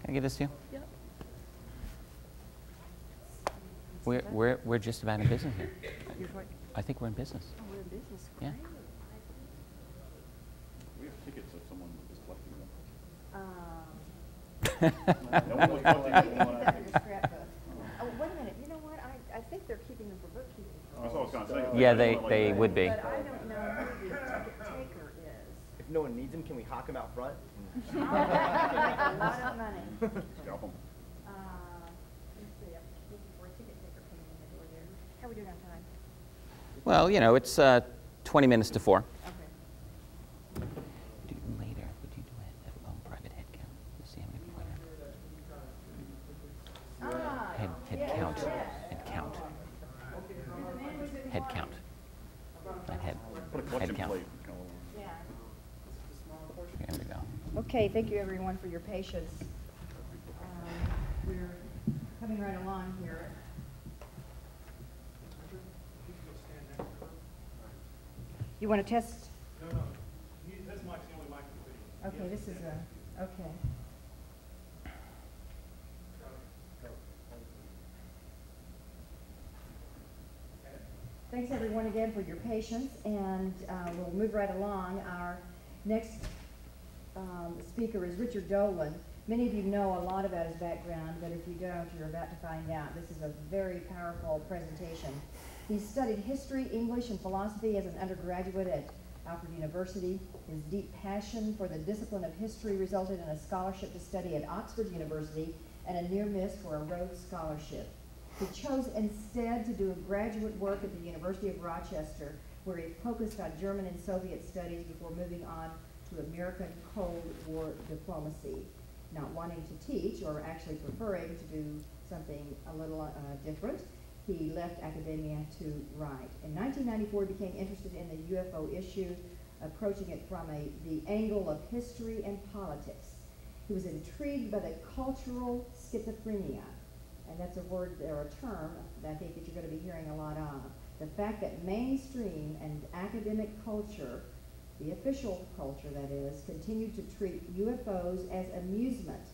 Can I give this to you? Yep. We're just about in business here. You're what? I think we're in business. Oh, we're in business. Yeah. Great. We have tickets if someone is collecting them. No one was collecting them when I think. Oh, wait a minute. You know what? I think they're keeping them for bookkeeping. That's what I was going to say. Yeah, they would be. But I don't know who the ticket taker is. If no one needs them, can we hawk them out front? Make a lot of money. Scalp them. Let's see. I'm looking for a ticket taker coming in the door there. How are we doing on time? Well, you know, it's 20 minutes to 4. Okay. Later, would you do a private head count? You see how many people are there? Head count. Head count. Head count. Not head. Put a collection Head count. plate. Yeah. Here we go. Okay, thank you everyone for your patience. We're coming right along here. You want to test? No. This mic's the only mic in the video. Okay, this is a, okay. Thanks everyone again for your patience, and we'll move right along. Our next speaker is Richard Dolan. Many of you know a lot about his background, but if you don't, you're about to find out. This is a very powerful presentation. He studied history, English, and philosophy as an undergraduate at Alfred University. His deep passion for the discipline of history resulted in a scholarship to study at Oxford University and a near miss for a Rhodes Scholarship. He chose instead to do graduate work at the University of Rochester, where he focused on German and Soviet studies before moving on to American Cold War diplomacy. Not wanting to teach, or actually preferring to do something a little different, he left academia to write. In 1994, he became interested in the UFO issue, approaching it from the angle of history and politics. He was intrigued by the cultural schizophrenia, and that's a word or a term that I think that you're going to be hearing a lot of. The fact that mainstream and academic culture, the official culture that is, continued to treat UFOs as amusement,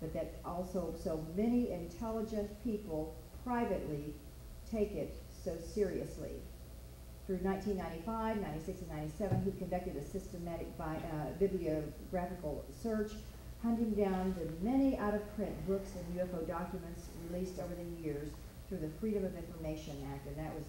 but that also so many intelligent people privately take it so seriously. Through 1995, 96, and 97, he conducted a systematic bibliographical search, hunting down the many out-of-print books and UFO documents released over the years through the Freedom of Information Act, and that was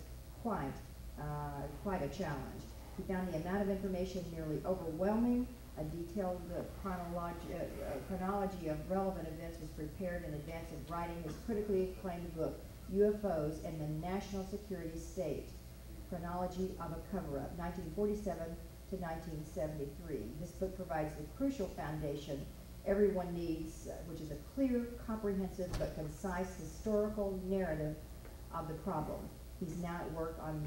quite a challenge. He found the amount of information nearly overwhelming. A detailed chronology of relevant events was prepared in advance of writing his critically acclaimed book, UFOs and the National Security State, Chronology of a Cover-Up, 1947 to 1973. This book provides the crucial foundation everyone needs, which is a clear, comprehensive, but concise historical narrative of the problem. He's now at work on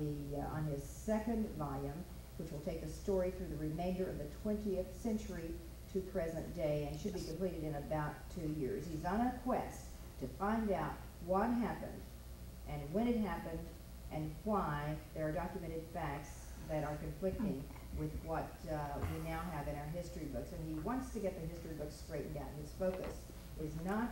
his second volume, which will take the story through the remainder of the 20th century to present day and should be completed in about 2 years. He's on a quest to find out what happened and when it happened and why there are documented facts that are conflicting with what we now have in our history books. And he wants to get the history books straightened out. His focus is not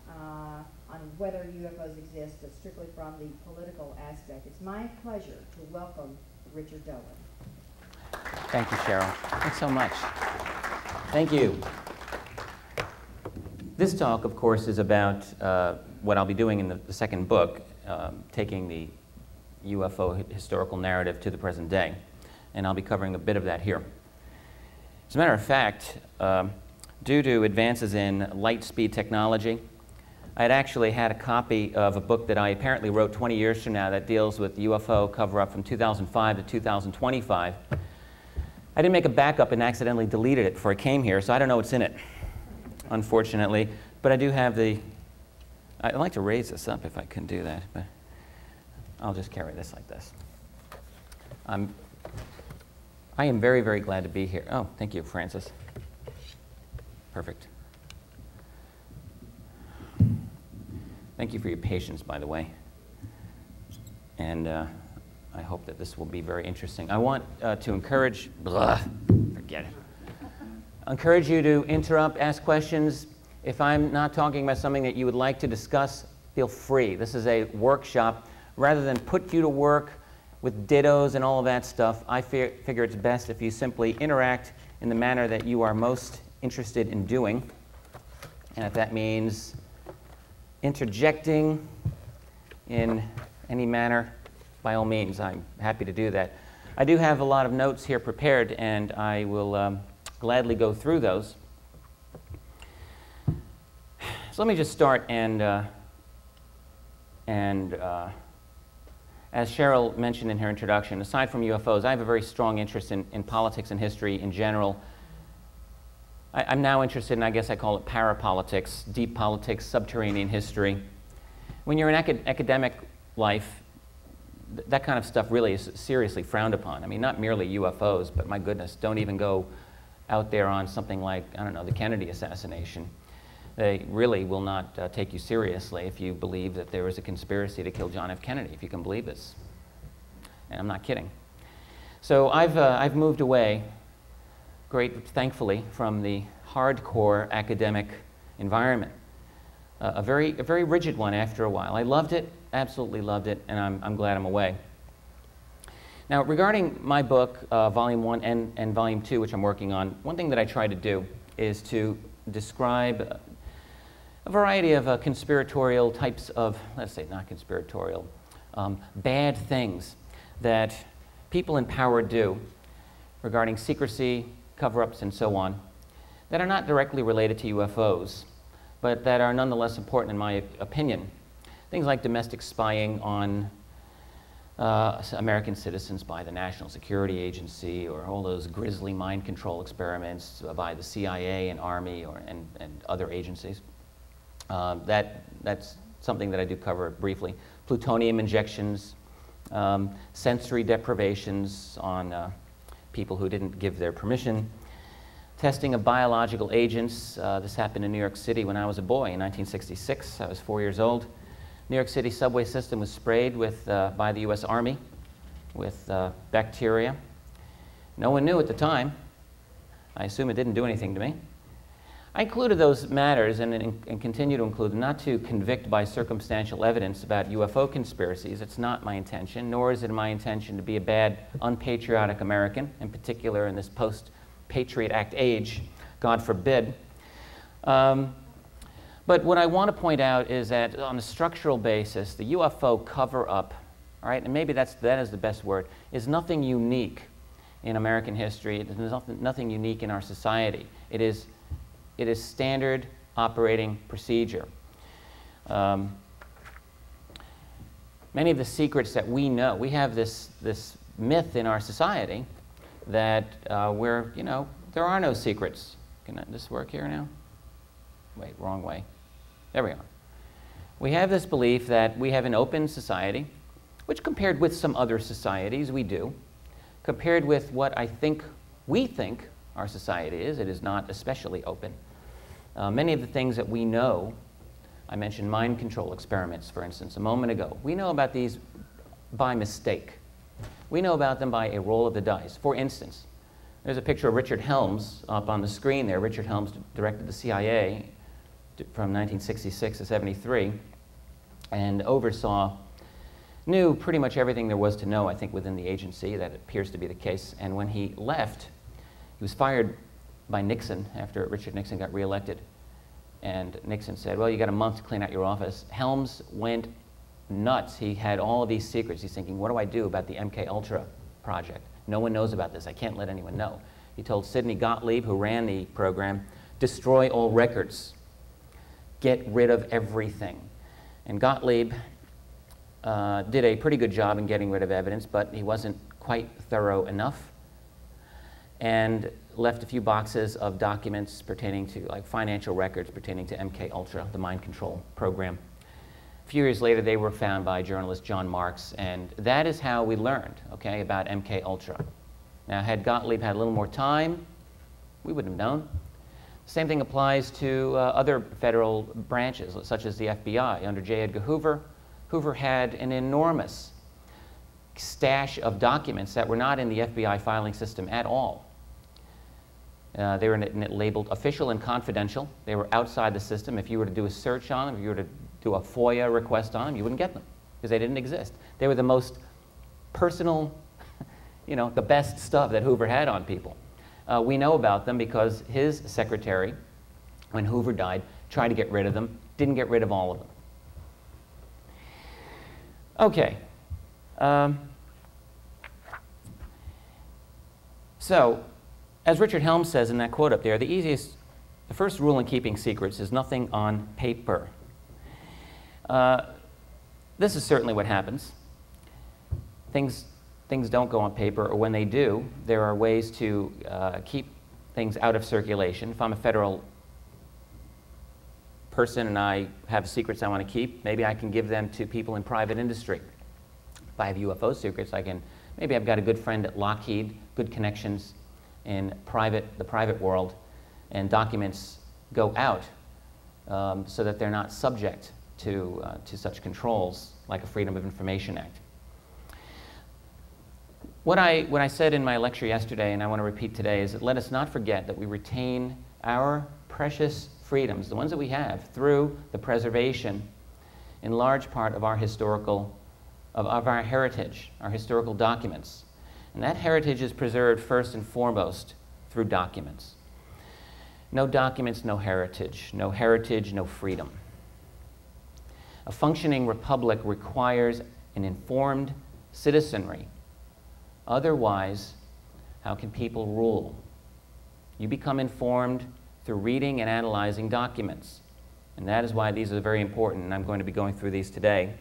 on whether UFOs exist, but strictly from the political aspect. It's my pleasure to welcome Richard Dolan. Thank you, Cheryl. Thanks so much. Thank you. This talk, of course, is about what I'll be doing in the second book, taking the UFO historical narrative to the present day. And I'll be covering a bit of that here. As a matter of fact, due to advances in light speed technology, I had actually had a copy of a book that I apparently wrote 20 years from now that deals with UFO cover-up from 2005 to 2025. I didn't make a backup and accidentally deleted it before I came here, so I don't know what's in it, unfortunately. But I do have the, I'd like to raise this up if I can do that, but I'll just carry this like this. I am very, very glad to be here. Oh, thank you, Francis. Perfect. Thank you for your patience, by the way. And I hope that this will be very interesting. I want to encourage, forget it. Encourage you to interrupt, ask questions. If I'm not talking about something that you would like to discuss, feel free. This is a workshop. Rather than put you to work with dittos and all of that stuff, I figure it's best if you simply interact in the manner that you are most interested in doing. And if that means interjecting in any manner, by all means, I'm happy to do that. I do have a lot of notes here prepared, and I will gladly go through those. So let me just start, and as Cheryl mentioned in her introduction, aside from UFOs, I have a very strong interest in politics and history in general. I'm now interested in, I guess I call it parapolitics, deep politics, subterranean history. When you're in academic life, that kind of stuff really is seriously frowned upon. I mean, not merely UFOs, but my goodness, don't even go out there on something like, I don't know, the Kennedy assassination. They really will not take you seriously if you believe that there was a conspiracy to kill John F. Kennedy, if you can believe this. And I'm not kidding. So I've moved away, thankfully, from the hardcore academic environment. A very rigid one after a while. I loved it, absolutely loved it, and I'm glad I'm away. Now, regarding my book, Volume 1 and Volume 2, which I'm working on, one thing that I try to do is to describe a variety of conspiratorial types of, let's say not conspiratorial, bad things that people in power do regarding secrecy, cover-ups, and so on, that are not directly related to UFOs, but that are nonetheless important in my opinion. Things like domestic spying on American citizens by the National Security Agency, or all those grisly mind control experiments by the CIA and Army and other agencies. That's something that I do cover briefly. Plutonium injections, sensory deprivations on people who didn't give their permission, testing of biological agents. This happened in New York City when I was a boy in 1966. I was 4 years old. New York City subway system was sprayed with, by the US Army with bacteria. No one knew at the time. I assume it didn't do anything to me. I included those matters and continue to include them, not to convict by circumstantial evidence about UFO conspiracies. It's not my intention, nor is it my intention to be a bad, unpatriotic American, in particular in this post-Patriot Act age, God forbid. But what I want to point out is that on a structural basis, the UFO cover-up, all right, and maybe that is the best word, is nothing unique in American history. It is nothing unique in our society. It is standard operating procedure. Many of the secrets that we know, we have this myth in our society that there are no secrets. Can this work here now? Wait, wrong way. There we are. We have this belief that we have an open society, which compared with some other societies, we do. Compared with what we think our society is, it is not especially open. Many of the things that we know, I mentioned mind control experiments, for instance, a moment ago. We know about these by mistake. We know about them by a roll of the dice. For instance, there's a picture of Richard Helms up on the screen there. Richard Helms directed the CIA from 1966 to 73 and knew pretty much everything there was to know, I think, within the agency. That appears to be the case. And when he left, he was fired by Nixon after Richard Nixon got reelected. And Nixon said, well, you got a month to clean out your office. Helms went nuts. He had all of these secrets. He's thinking, what do I do about the MK Ultra project? No one knows about this. I can't let anyone know. He told Sidney Gottlieb, who ran the program, destroy all records. Get rid of everything. And Gottlieb did a pretty good job in getting rid of evidence, but he wasn't quite thorough enough, and left a few boxes of documents pertaining to, like, financial records pertaining to MK Ultra, the mind control program. A few years later, they were found by journalist John Marks, and that is how we learned, okay, about MK Ultra. Now, had Gottlieb had a little more time, we wouldn't have known. Same thing applies to other federal branches, such as the FBI. Under J. Edgar Hoover, Hoover had an enormous stash of documents that were not in the FBI filing system at all. They were labeled official and confidential. They were outside the system. If you were to do a search on them, if you were to do a FOIA request on them, you wouldn't get them because they didn't exist. They were the most personal, you know, the best stuff that Hoover had on people. We know about them because his secretary, when Hoover died, tried to get rid of them, didn't get rid of all of them. Okay. So, as Richard Helms says in that quote up there, the first rule in keeping secrets is nothing on paper. This is certainly what happens. Things don't go on paper, or when they do, there are ways to keep things out of circulation. If I'm a federal person and I have secrets I want to keep, maybe I can give them to people in private industry. If I have UFO secrets, maybe I've got a good friend at Lockheed, good connections in the private world, and documents go out so that they're not subject to such controls like a Freedom of Information Act. What I said in my lecture yesterday, and I want to repeat today, is that let us not forget that we retain our precious freedoms, the ones that we have, through the preservation, in large part, of our our heritage, our historical documents. And that heritage is preserved first and foremost through documents. No documents, no heritage. No heritage, no freedom. A functioning republic requires an informed citizenry. Otherwise, how can people rule? You become informed through reading and analyzing documents. And that is why these are very important, and I'm going to be going through these today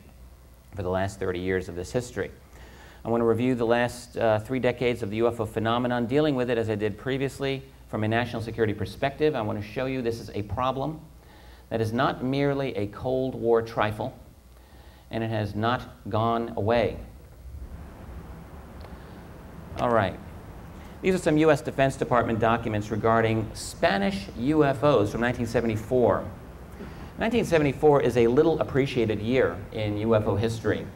for the last 30 years of this history. I want to review the last 3 decades of the UFO phenomenon, dealing with it as I did previously from a national security perspective. I want to show you this is a problem that is not merely a Cold War trifle, and it has not gone away. All right. These are some U.S. Defense Department documents regarding Spanish UFOs from 1974. 1974 is a little appreciated year in UFO history.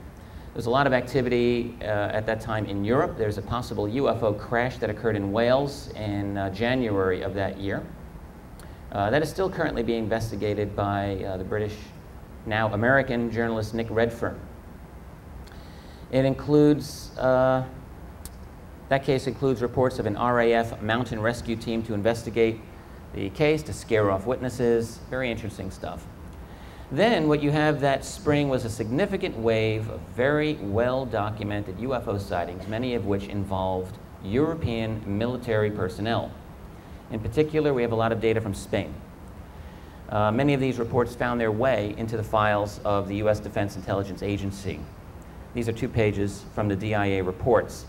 There's a lot of activity at that time in Europe. There's a possible UFO crash that occurred in Wales in January of that year. That is still currently being investigated by the British, now American journalist Nick Redfern. It includes that case includes reports of an RAF mountain rescue team to investigate the case, to scare off witnesses. Very interesting stuff. Then what you have that spring was a significant wave of very well-documented UFO sightings, many of which involved European military personnel. In particular, we have a lot of data from Spain. Many of these reports found their way into the files of the U.S. Defense Intelligence Agency. These are 2 pages from the DIA reports.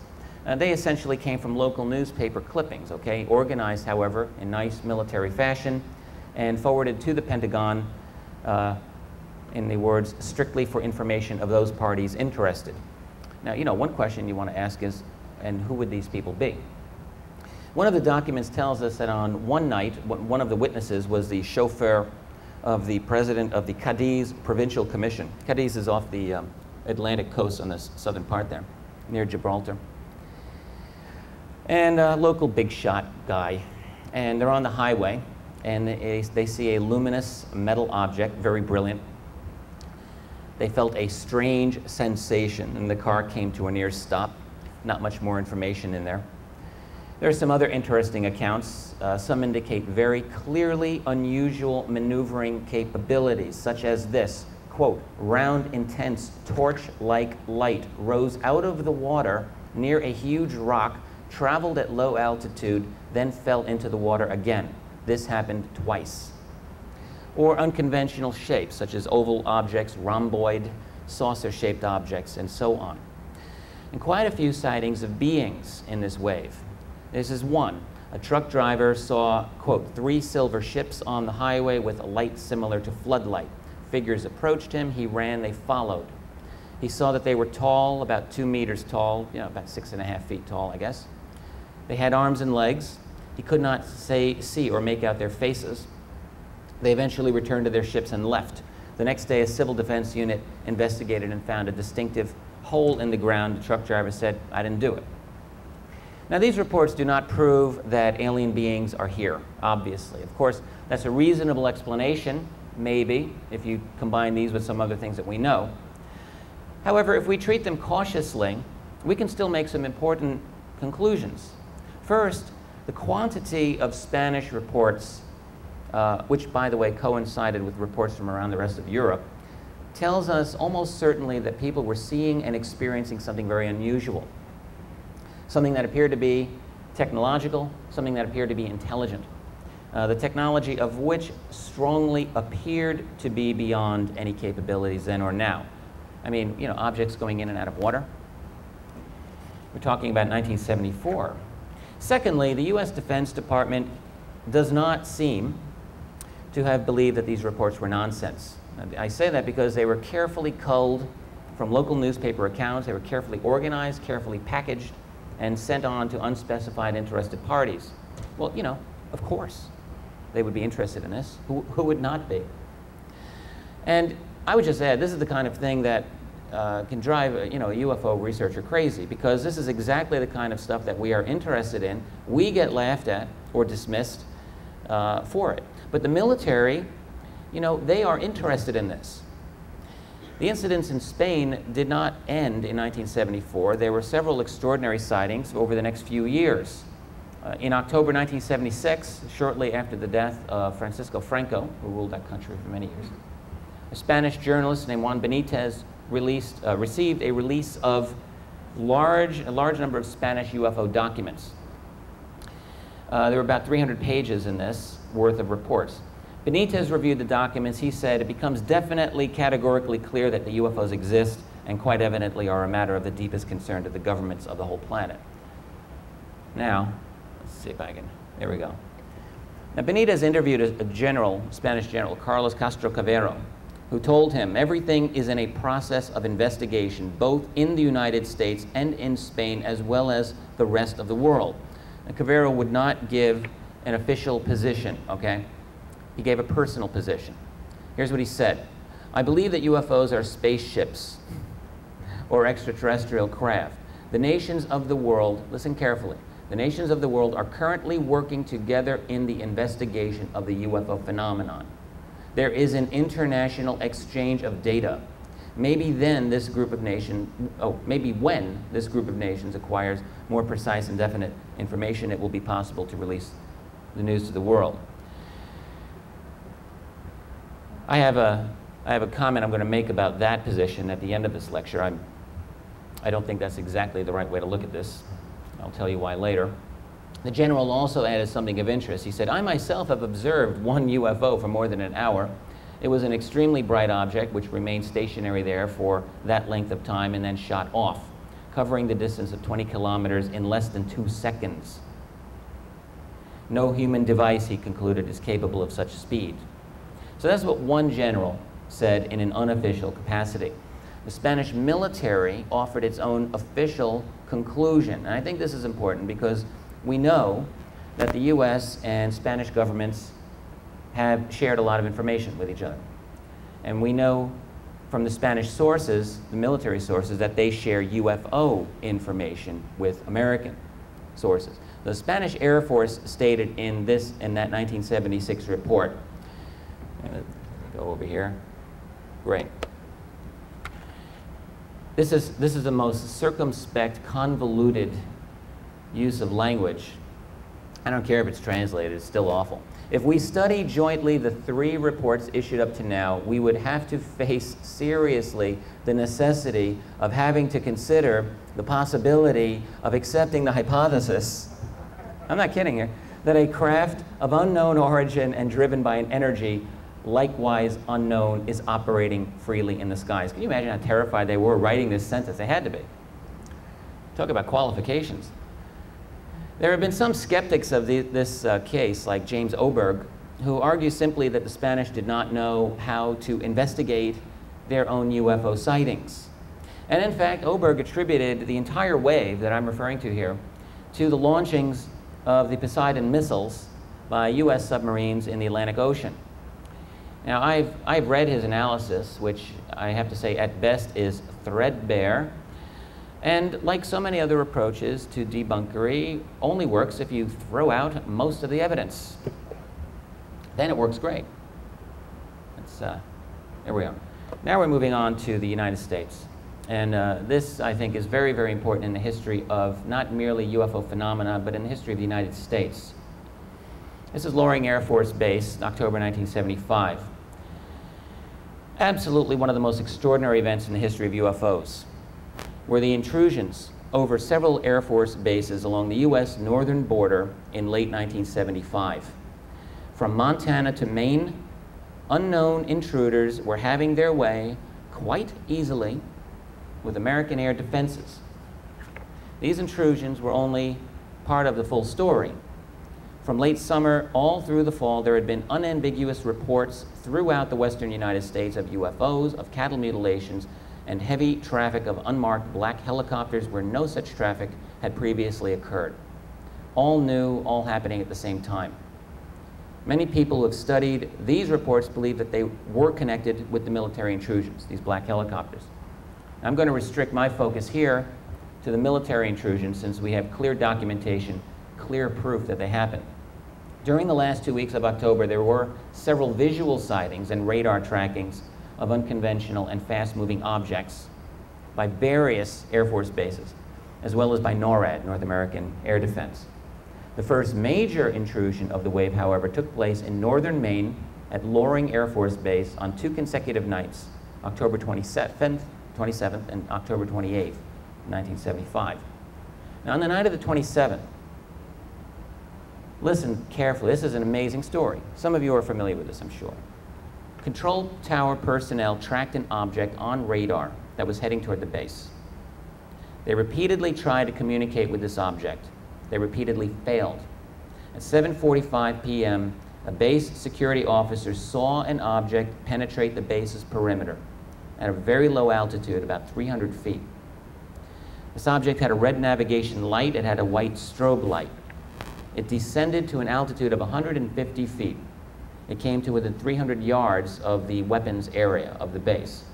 They essentially came from local newspaper clippings, okay, organized, however, in nice military fashion and forwarded to the Pentagon in the words, strictly for information of those parties interested. Now, you know, one question you want to ask is, and who would these people be? One of the documents tells us that on one night, one of the witnesses was the chauffeur of the president of the Cadiz Provincial Commission. Cadiz is off the Atlantic coast on the southern part there, near Gibraltar. And a local big shot guy. And they're on the highway, and they see a luminous metal object, very brilliant. They felt a strange sensation, and the car came to a near stop. Not much more information in there. There are some other interesting accounts. Some indicate very clearly unusual maneuvering capabilities, such as this, quote, round, intense, torch-like light rose out of the water near a huge rock, traveled at low altitude, then fell into the water again. This happened twice. Or unconventional shapes, such as oval objects, rhomboid, saucer-shaped objects, and so on. And quite a few sightings of beings in this wave. This is one. A truck driver saw, quote, 3 silver ships on the highway with a light similar to floodlight. Figures approached him, he ran, they followed. He saw that they were tall, about 2 meters tall, you know, about 6.5 feet tall, I guess. They had arms and legs. He could not see or make out their faces. They eventually returned to their ships and left. The next day, a civil defense unit investigated and found a distinctive hole in the ground. The truck driver said, I didn't do it. Now, these reports do not prove that alien beings are here, obviously. Of course, that's a reasonable explanation, maybe, if you combine these with some other things that we know. However, if we treat them cautiously, we can still make some important conclusions. First, the quantity of Spanish reports, which, by the way, coincided with reports from around the rest of Europe, tells us almost certainly that people were seeing and experiencing something very unusual. Something that appeared to be technological, something that appeared to be intelligent. The technology of which strongly appeared to be beyond any capabilities then or now. I mean, you know, objects going in and out of water. We're talking about 1974. Secondly, the US Defense Department does not seem to have believed that these reports were nonsense. I say that because they were carefully culled from local newspaper accounts. They were carefully organized, carefully packaged, and sent on to unspecified interested parties. Well, you know, of course they would be interested in this. Who would not be? And I would just add, this is the kind of thing that can drive a UFO researcher crazy, because this is exactly the kind of stuff that we are interested in. We get laughed at or dismissed for it. But the military, you know, they are interested in this. The incidents in Spain did not end in 1974. There were several extraordinary sightings over the next few years. In October 1976, shortly after the death of Francisco Franco, who ruled that country for many years, a Spanish journalist named Juan Benitez received a release of a large number of Spanish UFO documents. There were about 300 pages in this worth of reports. Benitez reviewed the documents. He said, it becomes definitely categorically clear that the UFOs exist and quite evidently are a matter of the deepest concern to the governments of the whole planet. Now, let's see if I can, there we go. Now, Benitez interviewed a general, Spanish general, Carlos Castro Cavero, who told him everything is in a process of investigation, both in the United States and in Spain, as well as the rest of the world. And Cavero would not give an official position, okay? He gave a personal position. Here's what he said. I believe that UFOs are spaceships or extraterrestrial craft. The nations of the world, listen carefully, the nations of the world are currently working together in the investigation of the UFO phenomenon. There is an international exchange of data. Maybe then this group of maybe when this group of nations acquires more precise and definite information, it will be possible to release the news to the world. I have a comment I'm going to make about that position at the end of this lecture. I don't think that's exactly the right way to look at this. I'll tell you why later. The general also added something of interest. He said, I myself have observed one UFO for more than an hour. It was an extremely bright object which remained stationary there for that length of time and then shot off, covering the distance of 20 kilometers in less than 2 seconds. No human device, he concluded, is capable of such speed. So that's what one general said in an unofficial capacity. The Spanish military offered its own official conclusion. And I think this is important because we know that the US and Spanish governments have shared a lot of information with each other. And we know from the Spanish sources, the military sources, that they share UFO information with American sources. The Spanish Air Force stated in that 1976 report, go over here. Great. This is the most circumspect, convoluted use of language. I don't care if it's translated, it's still awful. If we study jointly the 3 reports issued up to now, we would have to face seriously the necessity of having to consider the possibility of accepting the hypothesis, I'm not kidding here, that a craft of unknown origin and driven by an energy likewise unknown is operating freely in the skies. Can you imagine how terrified they were writing this sentence? They had to be. Talk about qualifications. There have been some skeptics of this case, like James Oberg, who argue simply that the Spanish did not know how to investigate their own UFO sightings. And in fact, Oberg attributed the entire wave that I'm referring to here to the launchings of the Poseidon missiles by US submarines in the Atlantic Ocean. Now, I've read his analysis, which I have to say at best is threadbare. And like so many other approaches to debunkery, only works if you throw out most of the evidence. Then it works great. There we are. Now we're moving on to the United States. And this, I think, is very, very important in the history of not merely UFO phenomena, but in the history of the United States. This is Loring Air Force Base, October 1975. Absolutely one of the most extraordinary events in the history of UFOs were the intrusions over several Air Force bases along the U.S. northern border in late 1975. From Montana to Maine, unknown intruders were having their way quite easily with American air defenses. These intrusions were only part of the full story. From late summer all through the fall, there had been unambiguous reports throughout the western United States of UFOs, of cattle mutilations, and heavy traffic of unmarked black helicopters where no such traffic had previously occurred. All new, all happening at the same time. Many people who have studied these reports believe that they were connected with the military intrusions, these black helicopters. I'm going to restrict my focus here to the military intrusions since we have clear documentation, clear proof that they happened. During the last 2 weeks of October, there were several visual sightings and radar trackings of unconventional and fast-moving objects by various Air Force bases, as well as by NORAD, North American Air Defense. The first major intrusion of the wave, however, took place in northern Maine at Loring Air Force Base on 2 consecutive nights, October 27th and October 28th, 1975. Now, on the night of the 27th, listen carefully, this is an amazing story. Some of you are familiar with this, I'm sure. Control tower personnel tracked an object on radar that was heading toward the base. They repeatedly tried to communicate with this object. They repeatedly failed. At 7:45 p.m., a base security officer saw an object penetrate the base's perimeter at a very low altitude, about 300 feet. This object had a red navigation light. It had a white strobe light. It descended to an altitude of 150 feet. It came to within 300 yards of the weapons area of the base.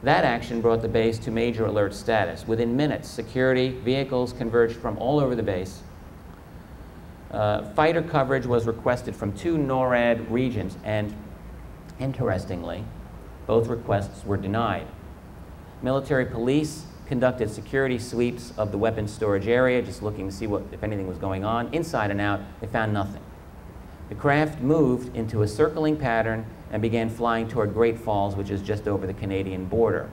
That action brought the base to major alert status. Within minutes, security vehicles converged from all over the base. Fighter coverage was requested from 2 NORAD regions, and interestingly, both requests were denied. Military police conducted security sweeps of the weapons storage area, just looking to see if anything was going on. Inside and out, they found nothing. The craft moved into a circling pattern and began flying toward Great Falls, which is just over the Canadian border.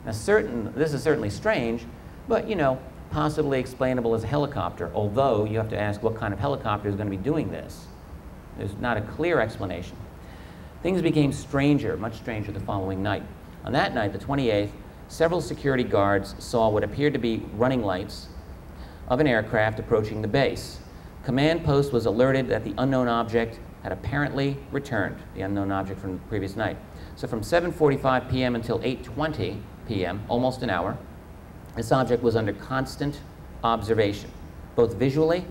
Now, this is certainly strange, but, you know, possibly explainable as a helicopter, although you have to ask what kind of helicopter is going to be doing this. There's not a clear explanation. Things became stranger, much stranger the following night. On that night, the 28th, several security guards saw what appeared to be running lights of an aircraft approaching the base. Command post was alerted that the unknown object had apparently returned, the unknown object from the previous night. So from 7:45 p.m. until 8:20 p.m., almost an hour, this object was under constant observation, both visually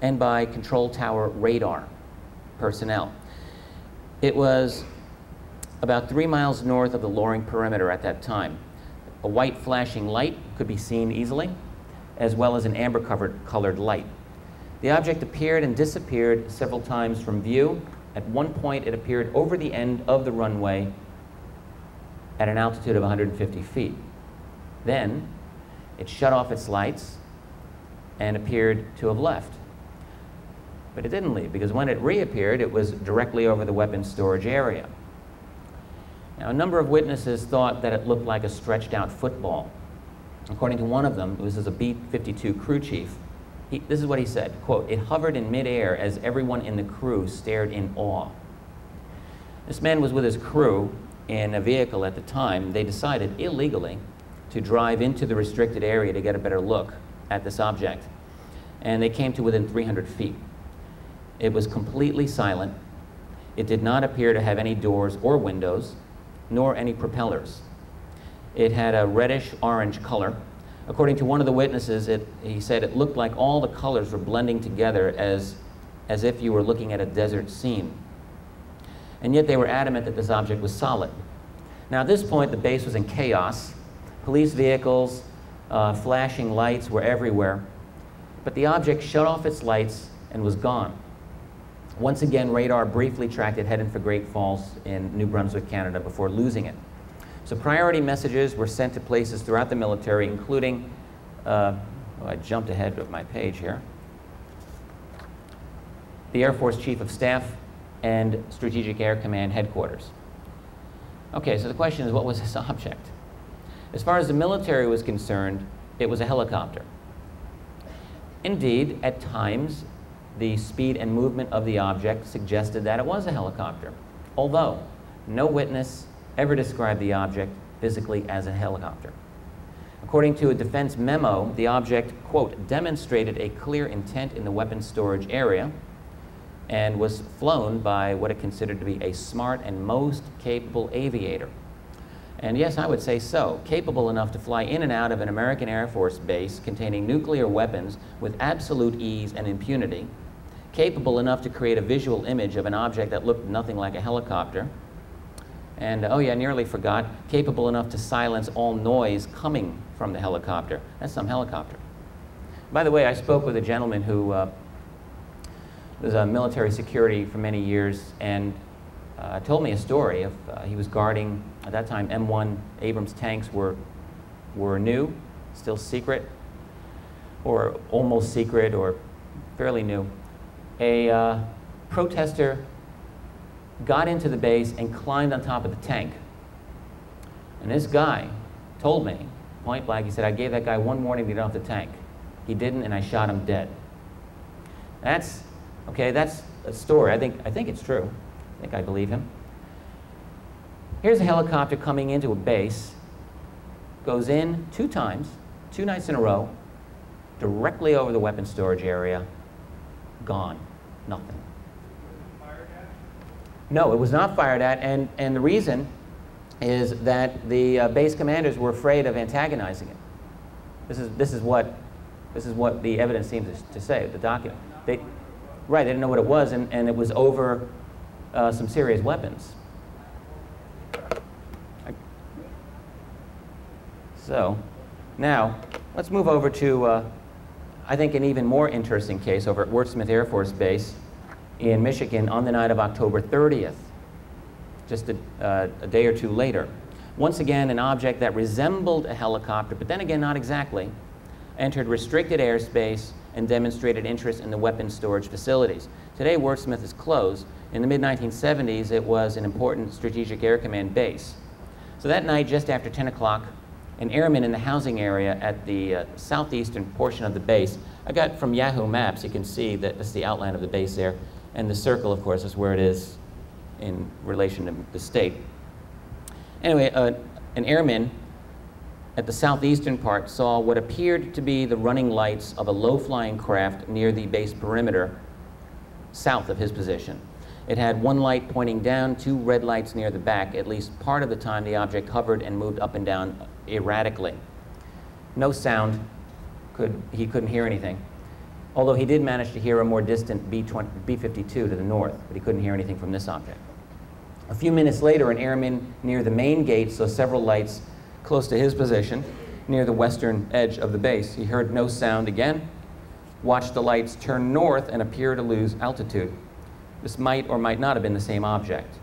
and by control tower radar personnel. It was about 3 miles north of the Loring perimeter at that time. A white flashing light could be seen easily, as well as an amber-colored light. The object appeared and disappeared several times from view. At one point, it appeared over the end of the runway at an altitude of 150 feet. Then, it shut off its lights and appeared to have left. But it didn't leave, because when it reappeared, it was directly over the weapons storage area. Now, a number of witnesses thought that it looked like a stretched-out football. According to one of them, this is a B-52 crew chief, this is what he said, quote, "It hovered in midair as everyone in the crew stared in awe." This man was with his crew in a vehicle at the time. They decided illegally to drive into the restricted area to get a better look at this object. And they came to within 300 feet. It was completely silent. It did not appear to have any doors or windows, nor any propellers. It had a reddish-orange color. According to one of the witnesses, he said it looked like all the colors were blending together as if you were looking at a desert scene. And yet they were adamant that this object was solid. Now, at this point, the base was in chaos. Police vehicles Flashing lights were everywhere. But the object shut off its lights and was gone. Once again, radar briefly tracked it heading for Great Falls in New Brunswick, Canada, before losing it. So priority messages were sent to places throughout the military, including, I jumped ahead of my page here, the Air Force Chief of Staff and Strategic Air Command headquarters. Okay, so the question is, what was this object? As far as the military was concerned, it was a helicopter. Indeed, at times, the speed and movement of the object suggested that it was a helicopter, although no witness ever described the object physically as a helicopter. According to a defense memo, the object, quote, demonstrated a clear intent in the weapons storage area and was flown by what it considered to be a smart and most capable aviator. And yes, I would say so, capable enough to fly in and out of an American Air Force base containing nuclear weapons with absolute ease and impunity, capable enough to create a visual image of an object that looked nothing like a helicopter, and, oh yeah, nearly forgot, capable enough to silence all noise coming from the helicopter. That's some helicopter. By the way, I spoke with a gentleman who was a military security for many years, and told me a story of he was guarding, at that time, M1 Abrams tanks were new, still secret, or almost secret, or fairly new. A protester got into the base and climbed on top of the tank. And this guy told me, point blank, he said, I gave that guy one warning to get off the tank. He didn't, and I shot him dead. That's, okay, that's a story. I think it's true. I think I believe him. Here's a helicopter coming into a base, goes in 2 times, 2 nights in a row, directly over the weapons storage area, gone, nothing. Fired at? No, it was not fired at, and the reason is that the base commanders were afraid of antagonizing it. This is what the evidence seems to say, the document. They didn't know what it was, and it was over some serious weapons. So, now, let's move over to, I think, an even more interesting case over at Wurtsmith Air Force Base in Michigan on the night of October 30th, just a day or 2 later. Once again, an object that resembled a helicopter, but then again, not exactly, entered restricted airspace and demonstrated interest in the weapons storage facilities. Today, Wurtsmith is closed. In the mid-1970s, it was an important Strategic Air Command base. So that night, just after 10 o'clock, an airman in the housing area at the southeastern portion of the base, I got from Yahoo Maps, you can see that this is the outline of the base there, and the circle, of course, is where it is in relation to the state. Anyway, an airman at the southeastern part saw what appeared to be the running lights of a low-flying craft near the base perimeter south of his position. It had 1 light pointing down, 2 red lights near the back. At least part of the time, the object hovered and moved up and down erratically. No sound. He couldn't hear anything. Although he did manage to hear a more distant B-52 to the north, but he couldn't hear anything from this object. A few minutes later, an airman near the main gate saw several lights close to his position, near the western edge of the base. He heard no sound again, watched the lights turn north and appear to lose altitude. This might or might not have been the same object.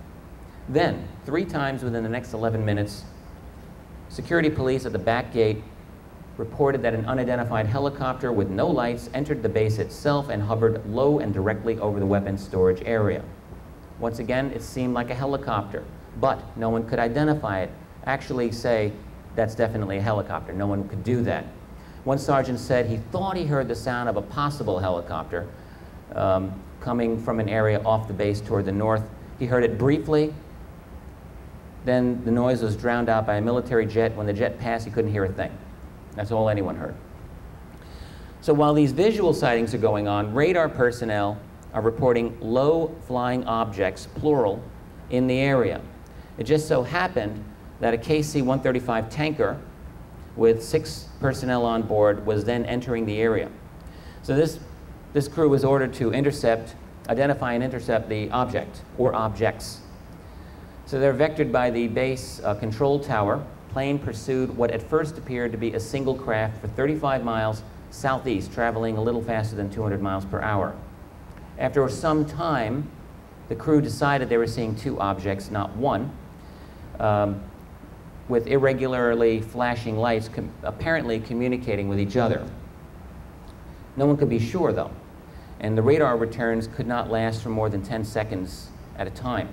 Then, 3 times within the next 11 minutes, security police at the back gate reported that an unidentified helicopter with no lights entered the base itself and hovered low and directly over the weapons storage area. Once again, it seemed like a helicopter, but no one could identify it, actually say, that's definitely a helicopter. No one could do that. One sergeant said he thought he heard the sound of a possible helicopter coming from an area off the base toward the north. He heard it briefly. Then the noise was drowned out by a military jet. When the jet passed, he couldn't hear a thing. That's all anyone heard. So while these visual sightings are going on, radar personnel are reporting low-flying objects, plural, in the area. It just so happened that a KC-135 tanker with 6 personnel on board was then entering the area. So this crew was ordered to identify and intercept the object or objects. So they're vectored by the base control tower plane pursued what at first appeared to be a single craft for 35 miles southeast, traveling a little faster than 200 miles per hour. After some time, the crew decided they were seeing two objects, not one, with irregularly flashing lights apparently communicating with each other. No one could be sure, though, and the radar returns could not last for more than 10 seconds at a time.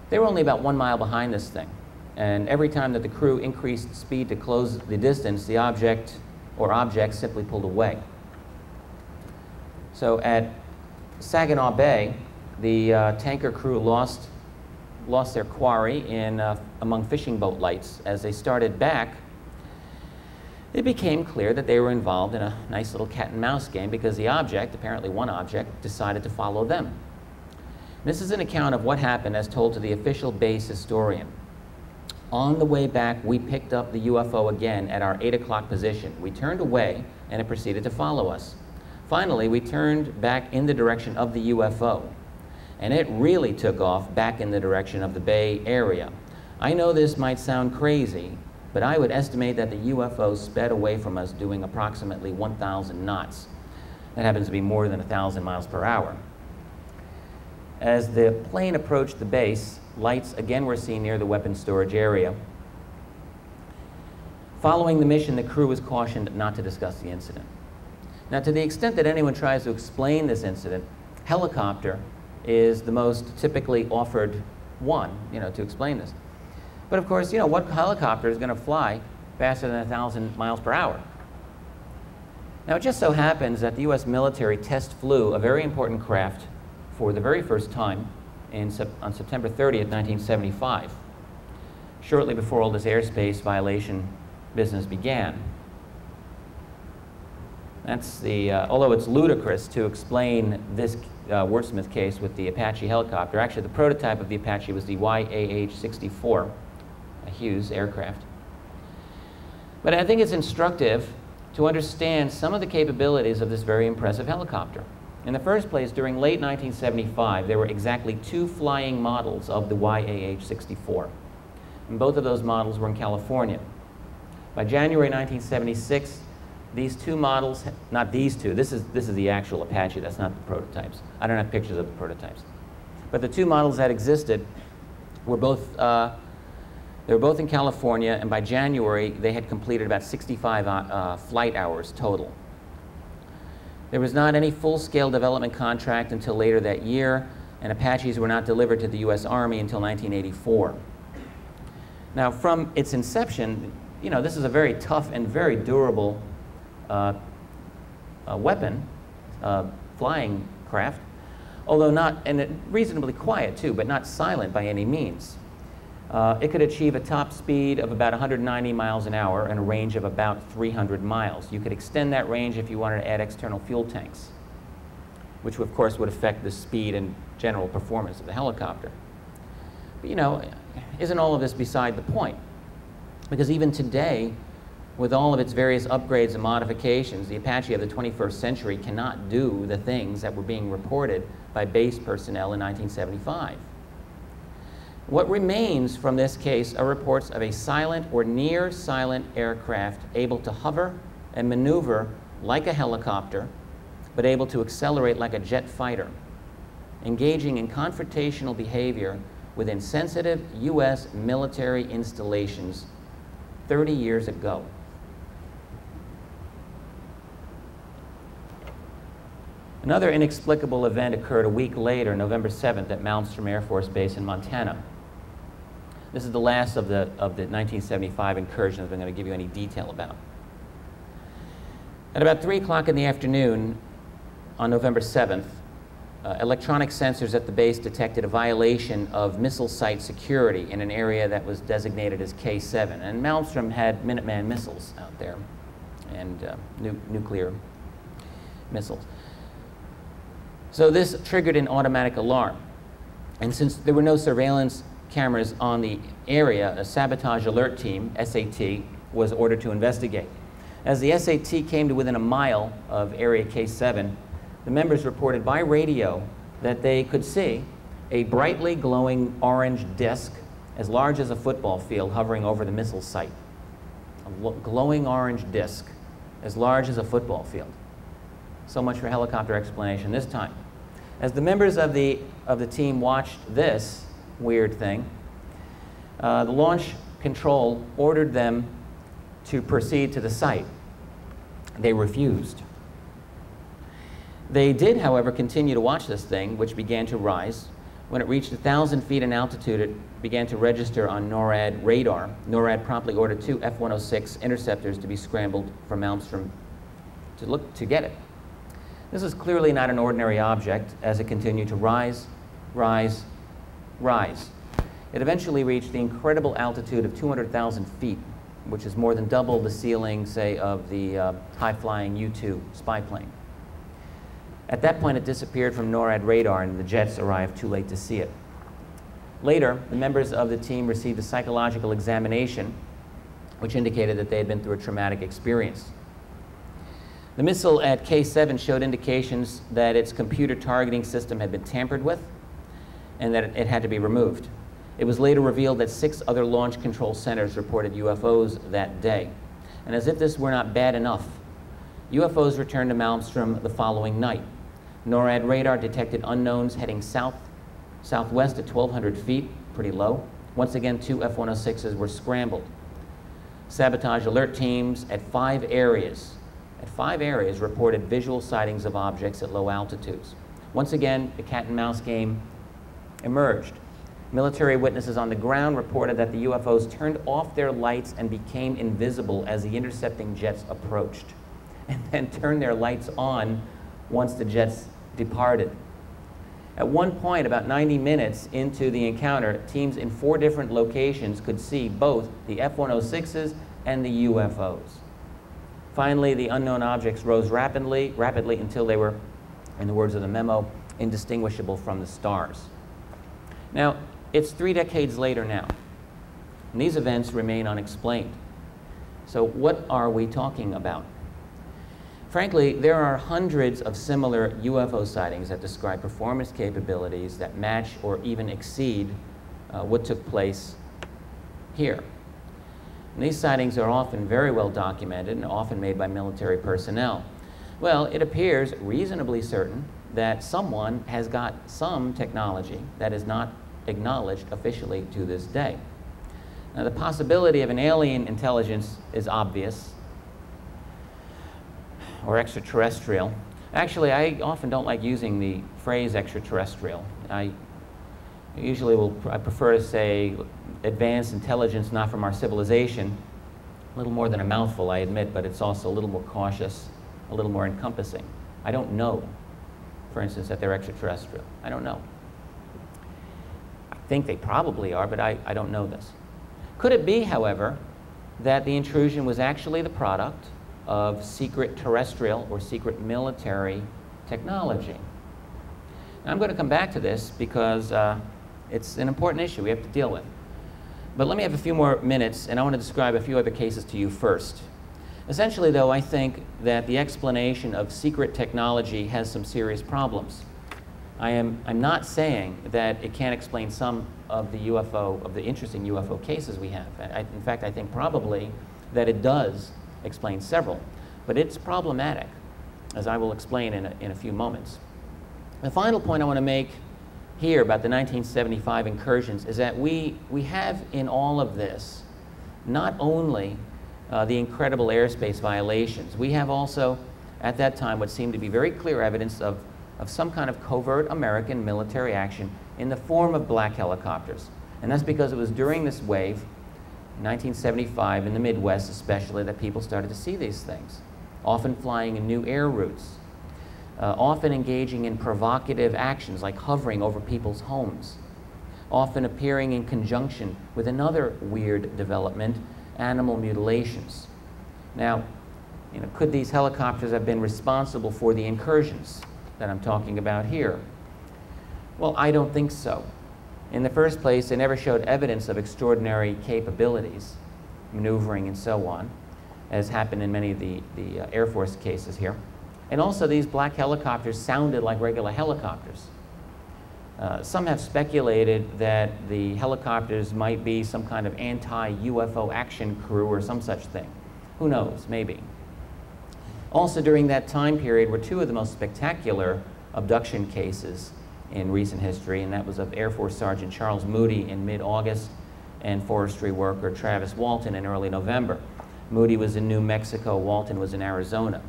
They were only about 1 mile behind this thing, and every time that the crew increased speed to close the distance, the object or objects simply pulled away. So at Saginaw Bay, the tanker crew lost their quarry among fishing boat lights. As they started back, it became clear that they were involved in a nice little cat and mouse game because the object, apparently one object, decided to follow them. This is an account of what happened as told to the official base historian. On the way back, we picked up the UFO again at our 8 o'clock position. We turned away and it proceeded to follow us. Finally, we turned back in the direction of the UFO, and it really took off back in the direction of the Bay Area. I know this might sound crazy, but I would estimate that the UFO sped away from us doing approximately 1,000 knots. That happens to be more than 1,000 miles per hour. As the plane approached the base, lights again were seen near the weapons storage area. Following the mission, the crew was cautioned not to discuss the incident. Now, to the extent that anyone tries to explain this incident, helicopter is the most typically offered one, to explain this. But of course, what helicopter is going to fly faster than 1,000 miles per hour? Now, it just so happens that the U.S. military test flew a very important craft for the very first time on September 30th, 1975, shortly before all this airspace violation business began. That's although it's ludicrous to explain this Wordsmith case with the Apache helicopter. Actually, the prototype of the Apache was the YAH-64, a Hughes aircraft. But I think it's instructive to understand some of the capabilities of this very impressive helicopter. In the first place, during late 1975, there were exactly 2 flying models of the YAH-64. And both of those models were in California. By January 1976, these 2 models, not these 2, this is the actual Apache, that's not the prototypes. I don't have pictures of the prototypes. But the 2 models that existed were both, they were both in California, and by January, they had completed about 65 flight hours total. There was not any full-scale development contract until later that year, and Apaches were not delivered to the U.S. Army until 1984. Now, from its inception, this is a very tough and very durable weapon, flying craft, although not, and reasonably quiet too, but not silent by any means. It could achieve a top speed of about 190 miles an hour and a range of about 300 miles. You could extend that range if you wanted to add external fuel tanks, which of course would affect the speed and general performance of the helicopter. But isn't all of this beside the point? Because even today, with all of its various upgrades and modifications, the Apache of the 21st century cannot do the things that were being reported by base personnel in 1975. What remains from this case are reports of a silent or near silent aircraft able to hover and maneuver like a helicopter, but able to accelerate like a jet fighter, engaging in confrontational behavior within sensitive U.S. military installations 30 years ago. Another inexplicable event occurred a week later, November 7th, at Malmstrom Air Force Base in Montana. This is the last of the 1975 incursions I'm going to give you any detail about. At about 3 o'clock in the afternoon on November 7th, electronic sensors at the base detected a violation of missile site security in an area that was designated as K7. And Malmstrom had Minuteman missiles out there and nuclear missiles. So this triggered an automatic alarm. And since there were no surveillance cameras on the area, a sabotage alert team, SAT, was ordered to investigate. As the SAT came to within a mile of area K7, the members reported by radio that they could see a brightly glowing orange disk as large as a football field hovering over the missile site. A glowing orange disk as large as a football field. So much for helicopter explanation this time. As the members of the team watched this weird thing, the launch control ordered them to proceed to the site. They refused. They did, however, continue to watch this thing, which began to rise. When it reached 1,000 feet in altitude, it began to register on NORAD radar. NORAD promptly ordered 2 F-106 interceptors to be scrambled from Malmstrom to get it. This was clearly not an ordinary object as it continued to rise, rise, rise. It eventually reached the incredible altitude of 200,000 feet, which is more than double the ceiling, say, of the high-flying U-2 spy plane. At that point, it disappeared from NORAD radar, and the jets arrived too late to see it. Later, the members of the team received a psychological examination, which indicated that they had been through a traumatic experience. The missile at K7 showed indications that its computer targeting system had been tampered with and that it had to be removed. It was later revealed that 6 other launch control centers reported UFOs that day. And as if this were not bad enough, UFOs returned to Malmstrom the following night. NORAD radar detected unknowns heading southwest at 1,200 feet, pretty low. Once again, 2 F-106s were scrambled. Sabotage alert teams at 5 areas reported visual sightings of objects at low altitudes. Once again, the cat and mouse game emerged. Military witnesses on the ground reported that the UFOs turned off their lights and became invisible as the intercepting jets approached, and then turned their lights on once the jets departed. At one point, about 90 minutes into the encounter, teams in 4 different locations could see both the F-106s and the UFOs. Finally, the unknown objects rose rapidly until they were, in the words of the memo, indistinguishable from the stars. Now, it's 3 decades later now, and these events remain unexplained. So what are we talking about? Frankly, there are hundreds of similar UFO sightings that describe performance capabilities that match or even exceed what took place here. And these sightings are often very well documented and often made by military personnel. Well, it appears reasonably certain that someone has got some technology that is not acknowledged officially to this day. Now, the possibility of an alien intelligence is obvious, or extraterrestrial. Actually, I often don't like using the phrase extraterrestrial. I prefer to say advanced intelligence not from our civilization. A little more than a mouthful, I admit, but it's also a little more cautious, a little more encompassing. I don't know, for instance, that they're extraterrestrial. I don't know. I think they probably are, but I don't know this. Could it be, however, that the intrusion was actually the product of secret terrestrial or secret military technology? Now, I'm going to come back to this because it's an important issue we have to deal with. But let me have a few more minutes, and I want to describe a few other cases to you first. Essentially, though, I think that the explanation of secret technology has some serious problems. I'm not saying that it can't explain some of the interesting UFO cases we have. In fact, I think probably that it does explain several, but it's problematic, as I will explain in a few moments. The final point I want to make here about the 1975 incursions is that we have in all of this not only the incredible airspace violations, we have also at that time what seemed to be very clear evidence of some kind of covert American military action in the form of black helicopters. And that's because it was during this wave, 1975, in the Midwest especially, that people started to see these things, often flying in new air routes, often engaging in provocative actions like hovering over people's homes, often appearing in conjunction with another weird development, animal mutilations. Now, could these helicopters have been responsible for the incursions that I'm talking about here? Well, I don't think so. In the first place, they never showed evidence of extraordinary capabilities, maneuvering and so on, as happened in many of the Air Force cases here. And also, these black helicopters sounded like regular helicopters. Some have speculated that the helicopters might be some kind of anti-UFO action crew or some such thing. Who knows? Maybe. Also during that time period were two of the most spectacular abduction cases in recent history, and that was of Air Force Sergeant Charles Moody in mid-August and forestry worker Travis Walton in early November. Moody was in New Mexico, Walton was in Arizona.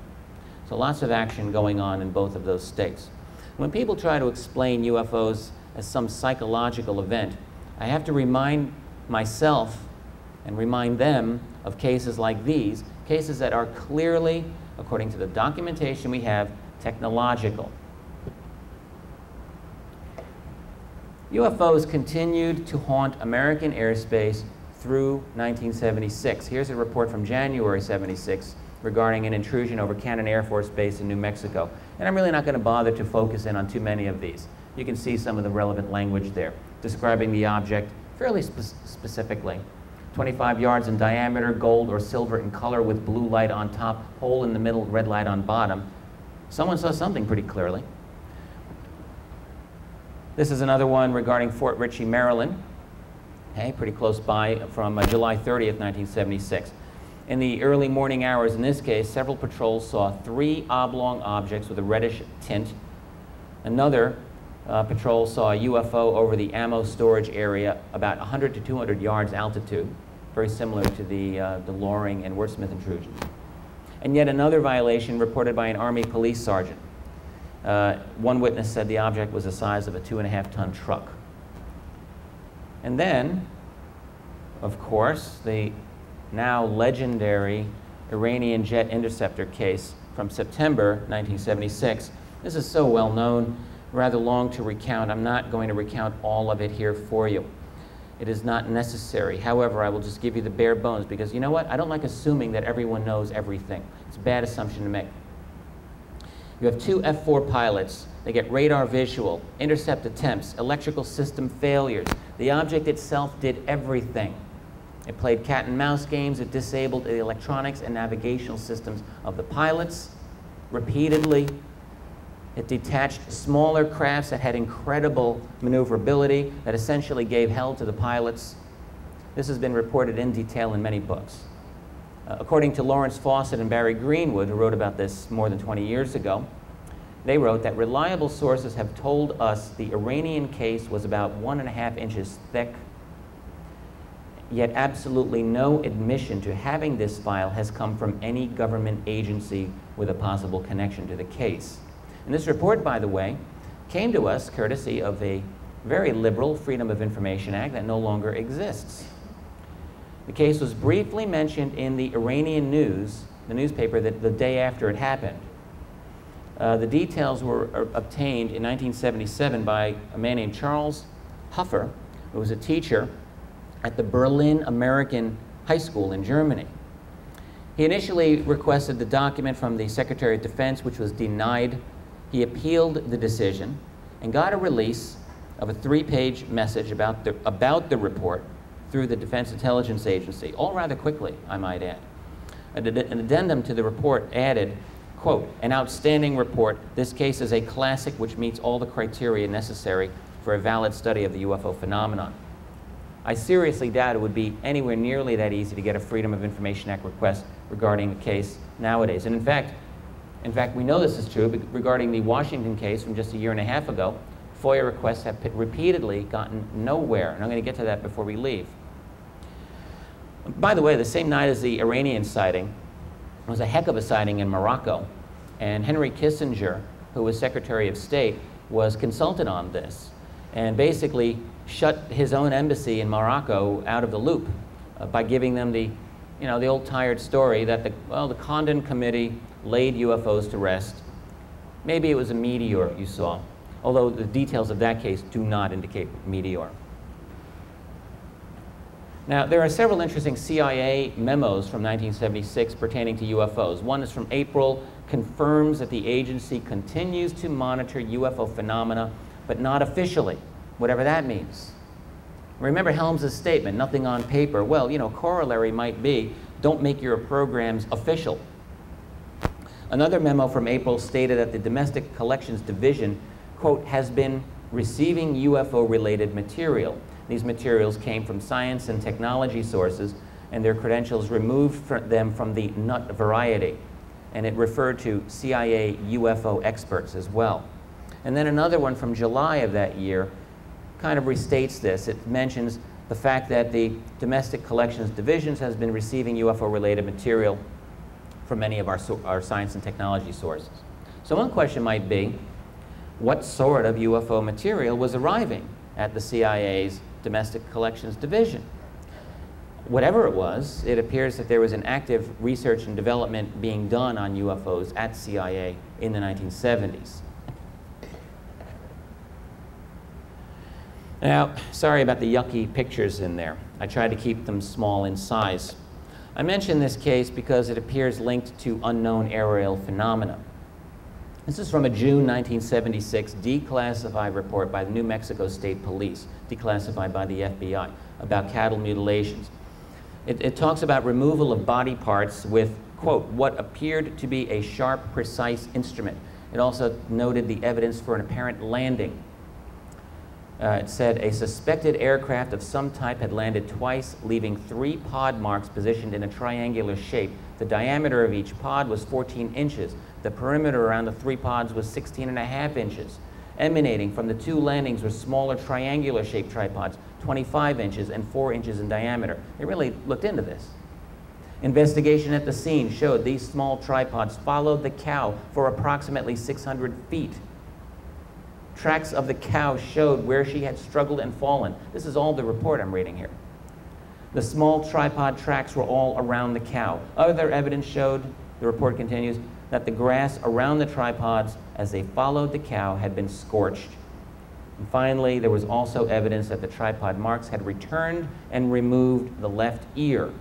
So lots of action going on in both of those states. When people try to explain UFOs as some psychological event, I have to remind myself and remind them of cases like these, cases that are clearly, according to the documentation we have, technological. UFOs continued to haunt American airspace through 1976. Here's a report from January 76 regarding an intrusion over Cannon Air Force Base in New Mexico. And I'm really not going to bother to focus in on too many of these. You can see some of the relevant language there, describing the object fairly specifically. 25 yards in diameter, gold or silver in color with blue light on top, hole in the middle, red light on bottom. Someone saw something pretty clearly. This is another one regarding Fort Ritchie, Maryland. Okay, pretty close by, from July 30th, 1976. In the early morning hours, in this case, several patrols saw 3 oblong objects with a reddish tint. Another patrol saw a UFO over the ammo storage area about 100 to 200 yards altitude, very similar to the Loring and Wordsmith intrusions. And yet another violation reported by an Army police sergeant. One witness said the object was the size of a 2.5-ton truck. And then, of course, the now legendary Iranian jet interceptor case from September 1976. This is so well known, rather long to recount. I'm not going to recount all of it here for you. It is not necessary. However, I will just give you the bare bones because you know what? I don't like assuming that everyone knows everything. It's a bad assumption to make. You have 2 F-4 pilots. They get radar visual, intercept attempts, electrical system failures. The object itself did everything. It played cat and mouse games. It disabled the electronics and navigational systems of the pilots repeatedly. It detached smaller crafts that had incredible maneuverability that essentially gave hell to the pilots. This has been reported in detail in many books. According to Lawrence Fawcett and Barry Greenwood, who wrote about this more than 20 years ago, they wrote that reliable sources have told us the Iranian case was about 1.5 inches thick, yet absolutely no admission to having this file has come from any government agency with a possible connection to the case. And this report, by the way, came to us courtesy of a very liberal Freedom of Information Act that no longer exists. The case was briefly mentioned in the Iranian news, the newspaper, the day after it happened. The details were obtained in 1977 by a man named Charles Huffer, who was a teacher at the Berlin American High School in Germany. He initially requested the document from the Secretary of Defense, which was denied. He appealed the decision and got a release of a 3-page message about the report through the Defense Intelligence Agency, all rather quickly, I might add. An addendum to the report added, quote, "An outstanding report. This case is a classic which meets all the criteria necessary for a valid study of the UFO phenomenon." I seriously doubt it would be anywhere nearly that easy to get a Freedom of Information Act request regarding the case nowadays. And in fact, we know this is true regarding the Washington case from just a year and a half ago. FOIA requests have repeatedly gotten nowhere, and I'm going to get to that before we leave. By the way, the same night as the Iranian sighting was a heck of a sighting in Morocco, and Henry Kissinger, who was Secretary of State, was consulted on this and basically shut his own embassy in Morocco out of the loop by giving them the old tired story that the Condon Committee laid UFOs to rest. Maybe it was a meteor you saw, although the details of that case do not indicate meteor. Now, there are several interesting CIA memos from 1976 pertaining to UFOs. One is from April, confirms that the agency continues to monitor UFO phenomena, but not officially, whatever that means. Remember Helms' statement, nothing on paper. Well, corollary might be, don't make your programs official. Another memo from April stated that the Domestic Collections Division, quote, has been receiving UFO-related material. These materials came from science and technology sources, and their credentials removed them from the nut variety. And it referred to CIA UFO experts as well. And then another one from July of that year kind of restates this. It mentions the fact that the Domestic Collections Division has been receiving UFO-related material from many of our science and technology sources. So one question might be, what sort of UFO material was arriving at the CIA's Domestic Collections Division? Whatever it was, it appears that there was an active research and development being done on UFOs at CIA in the 1970s. Now, sorry about the yucky pictures in there. I tried to keep them small in size. I mention this case because it appears linked to unknown aerial phenomena. This is from a June 1976 declassified report by the New Mexico State Police, declassified by the FBI, about cattle mutilations. It talks about removal of body parts with, quote, what appeared to be a sharp, precise instrument. It also noted the evidence for an apparent landing. It said a suspected aircraft of some type had landed twice, leaving 3 pod marks positioned in a triangular shape. The diameter of each pod was 14 inches. The perimeter around the 3 pods was 16.5 inches. Emanating from the 2 landings were smaller triangular-shaped tripods, 25 inches and 4 inches in diameter. They really looked into this. Investigation at the scene showed these small tripods followed the cow for approximately 600 feet. Tracks of the cow showed where she had struggled and fallen. This is all the report I'm reading here. The small tripod tracks were all around the cow. Other evidence showed, the report continues, that the grass around the tripods as they followed the cow had been scorched. And finally, there was also evidence that the tripod marks had returned and removed the left ear.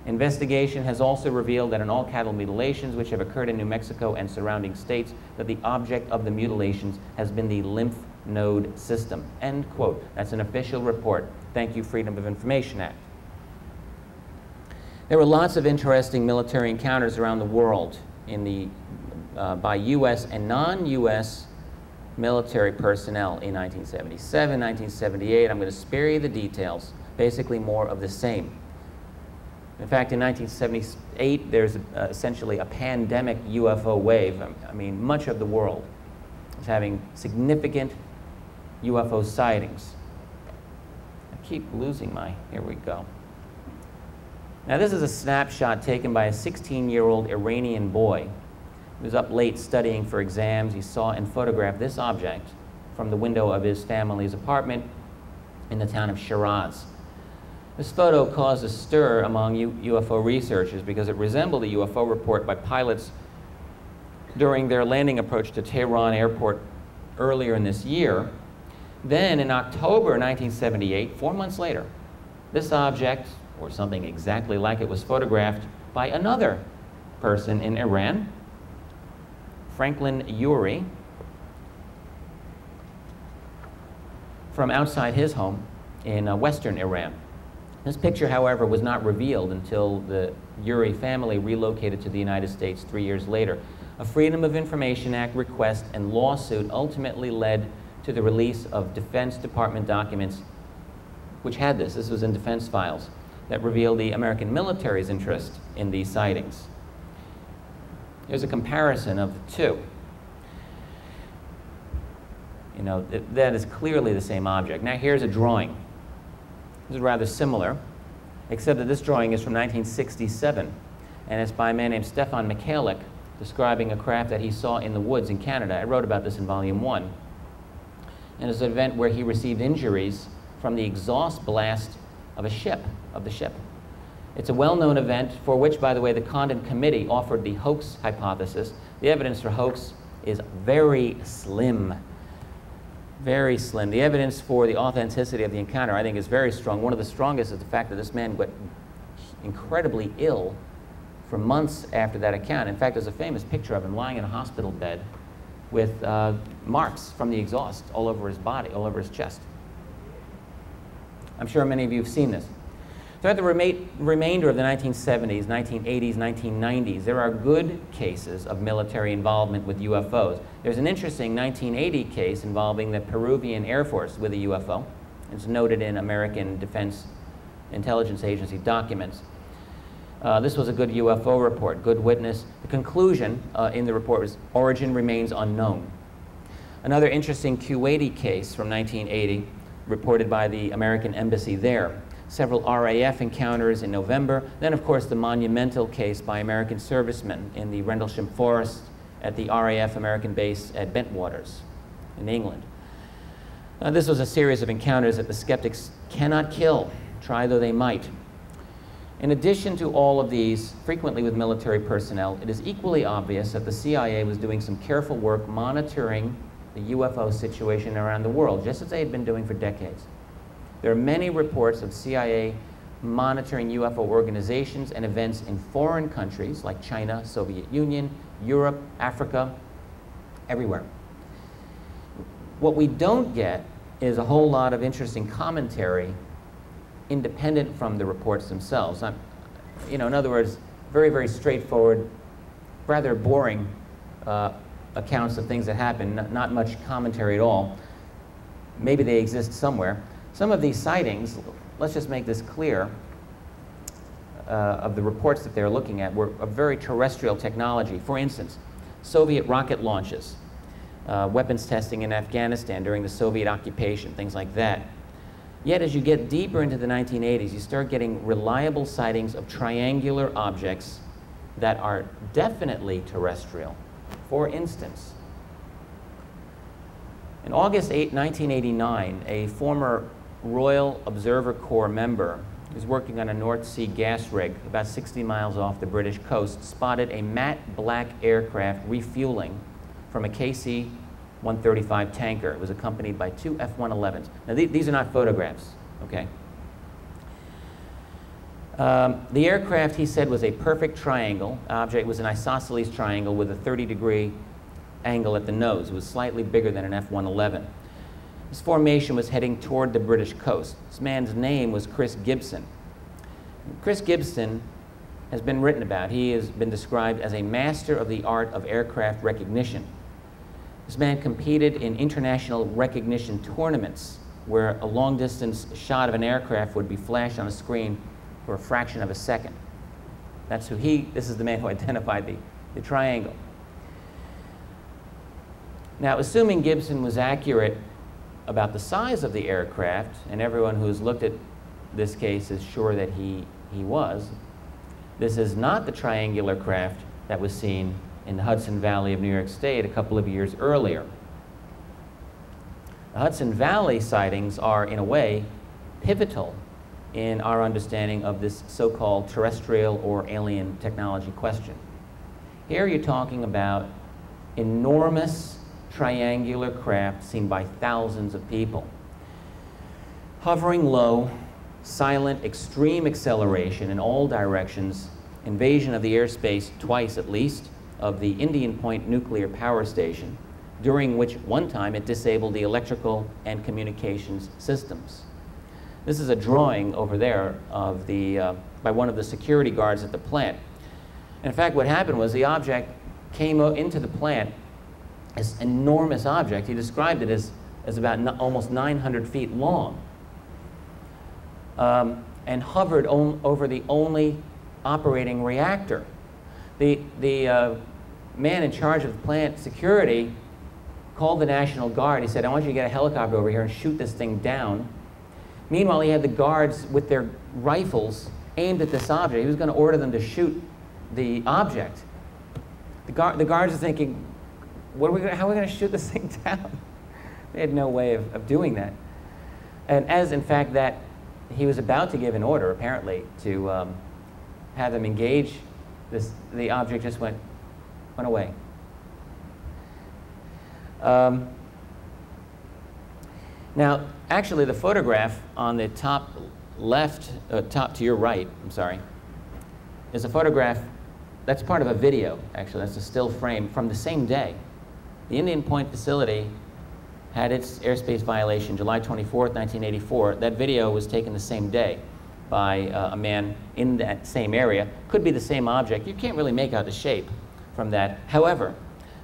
Investigation has also revealed that in all cattle mutilations which have occurred in New Mexico and surrounding states, that the object of the mutilations has been the lymph node system. End quote. That's an official report. Thank you, Freedom of Information Act. There were lots of interesting military encounters around the world by U.S. and non-U.S. military personnel in 1977, 1978. I'm going to spare you the details. Basically more of the same. In fact, in 1978, there's essentially a pandemic UFO wave. I mean, much of the world is having significant UFO sightings. I keep losing here we go. Now, this is a snapshot taken by a 16-year-old Iranian boy who was up late studying for exams. He saw and photographed this object from the window of his family's apartment in the town of Shiraz. This photo caused a stir among UFO researchers because it resembled a UFO report by pilots during their landing approach to Tehran airport earlier in this year. Then in October 1978, 4 months later, this object, or something exactly like it, was photographed by another person in Iran, Franklin Uri, from outside his home in western Iran. This picture, however, was not revealed until the Uri family relocated to the United States 3 years later. A Freedom of Information Act request and lawsuit ultimately led to the release of Defense Department documents which had this. This was in defense files that revealed the American military's interest in these sightings. Here's a comparison of the two. You know, that is clearly the same object. Now here's a drawing. This is rather similar, except that this drawing is from 1967, and it's by a man named Stefan Mikhailik, describing a craft that he saw in the woods in Canada. I wrote about this in Volume 1. And it's an event where he received injuries from the exhaust blast of the ship. It's a well-known event for which, by the way, the Condon Committee offered the hoax hypothesis. The evidence for hoax is very slim. Very slim. The evidence for the authenticity of the encounter, I think, is very strong. One of the strongest is the fact that this man got incredibly ill for months after that account. In fact, there's a famous picture of him lying in a hospital bed with marks from the exhaust all over his body, all over his chest. I'm sure many of you have seen this. Throughout the remainder of the 1970s, 1980s, 1990s, there are good cases of military involvement with UFOs. There's an interesting 1980 case involving the Peruvian Air Force with a UFO. It's noted in American Defense Intelligence Agency documents. This was a good UFO report, good witness. The conclusion in the report was origin remains unknown. Another interesting Kuwaiti case from 1980, reported by the American Embassy there. Several RAF encounters in November. Then, of course, the monumental case by American servicemen in the Rendlesham Forest at the RAF American base at Bentwaters in England. This was a series of encounters that the skeptics cannot kill, try though they might. In addition to all of these, frequently with military personnel, it is equally obvious that the CIA was doing some careful work monitoring the UFO situation around the world, just as they had been doing for decades. There are many reports of CIA monitoring UFO organizations and events in foreign countries like China, Soviet Union, Europe, Africa, everywhere. What we don't get is a whole lot of interesting commentary independent from the reports themselves. In other words, very, very straightforward, rather boring accounts of things that happen, not much commentary at all. Maybe they exist somewhere. Some of these sightings, let's just make this clear, of the reports that they're looking at were of very terrestrial technology. For instance, Soviet rocket launches, weapons testing in Afghanistan during the Soviet occupation, things like that. Yet as you get deeper into the 1980s, you start getting reliable sightings of triangular objects that are definitely terrestrial. For instance, in August 8, 1989, a former Royal Observer Corps member who's working on a North Sea gas rig about 60 miles off the British coast spotted a matte black aircraft refueling from a KC-135 tanker. It was accompanied by 2 F-111s. Now, these are not photographs, okay? The aircraft, he said, was a perfect triangle. Object was an isosceles triangle with a 30-degree angle at the nose. It was slightly bigger than an F-111. This formation was heading toward the British coast. This man's name was Chris Gibson. Chris Gibson has been written about. He has been described as a master of the art of aircraft recognition. This man competed in international recognition tournaments where a long-distance shot of an aircraft would be flashed on a screen for a fraction of a second. That's who this is the man who identified the triangle. Now, assuming Gibson was accurate about the size of the aircraft, and everyone who's looked at this case is sure that he was, this is not the triangular craft that was seen in the Hudson Valley of New York State a couple of years earlier. The Hudson Valley sightings are, in a way, pivotal in our understanding of this so-called terrestrial or alien technology question. Here you're talking about enormous triangular craft seen by thousands of people. Hovering low, silent, extreme acceleration in all directions, invasion of the airspace twice at least of the Indian Point nuclear power station, during which one time it disabled the electrical and communications systems. This is a drawing over there of by one of the security guards at the plant. In fact, what happened was the object came into the plant, this enormous object. He described it as about almost 900 feet long, and hovered over the only operating reactor. The man in charge of the plant security called the National Guard. He said, I want you to get a helicopter over here and shoot this thing down. Meanwhile, he had the guards with their rifles aimed at this object. He was going to order them to shoot the object. The guards are thinking, how are we going to shoot this thing down? They had no way of doing that. And as, in fact, that he was about to give an order, apparently, to have them engage the object just went away. Now, actually, the photograph on the top left, top to your right, I'm sorry, is a photograph that's part of a video, actually. That's a still frame from the same day. The Indian Point facility had its airspace violation July 24th, 1984. That video was taken the same day. by a man in that same area. Could be the same object. You can't really make out the shape from that. However,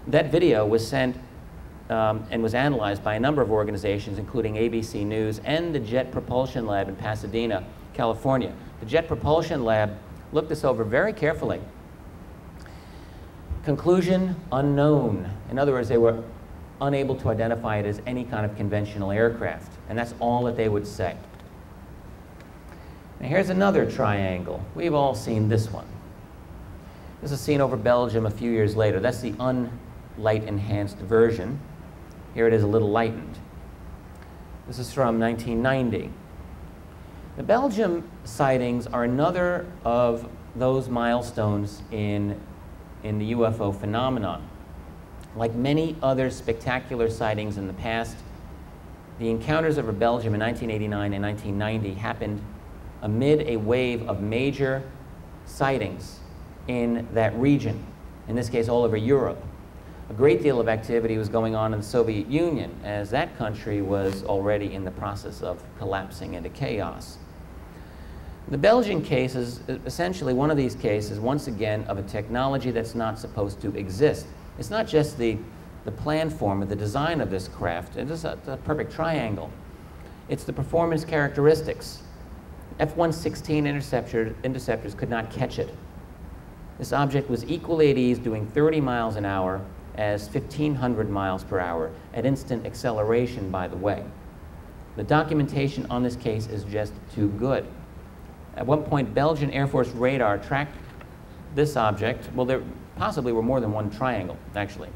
that video was sent and was analyzed by a number of organizations, including ABC News and the Jet Propulsion Lab in Pasadena, California. The Jet Propulsion Lab looked this over very carefully. Conclusion, unknown. In other words, they were unable to identify it as any kind of conventional aircraft, and that's all that they would say. Now here's another triangle. We've all seen this one. This is seen over Belgium a few years later. That's the unlight-enhanced version. Here it is a little lightened. This is from 1990. The Belgium sightings are another of those milestones in the UFO phenomenon. Like many other spectacular sightings in the past, the encounters over Belgium in 1989 and 1990 happened amid a wave of major sightings in that region, in this case all over Europe. A great deal of activity was going on in the Soviet Union, as that country was already in the process of collapsing into chaos. The Belgian case is essentially one of these cases, once again, of a technology that's not supposed to exist. It's not just the plan form or the design of this craft. It is a perfect triangle. It's the performance characteristics. F-116 interceptors could not catch it. This object was equally at ease doing 30 miles an hour as 1,500 miles per hour at instant acceleration, by the way. The documentation on this case is just too good. At one point, Belgian Air Force radar tracked this object. Well, there possibly were more than one triangle, actually.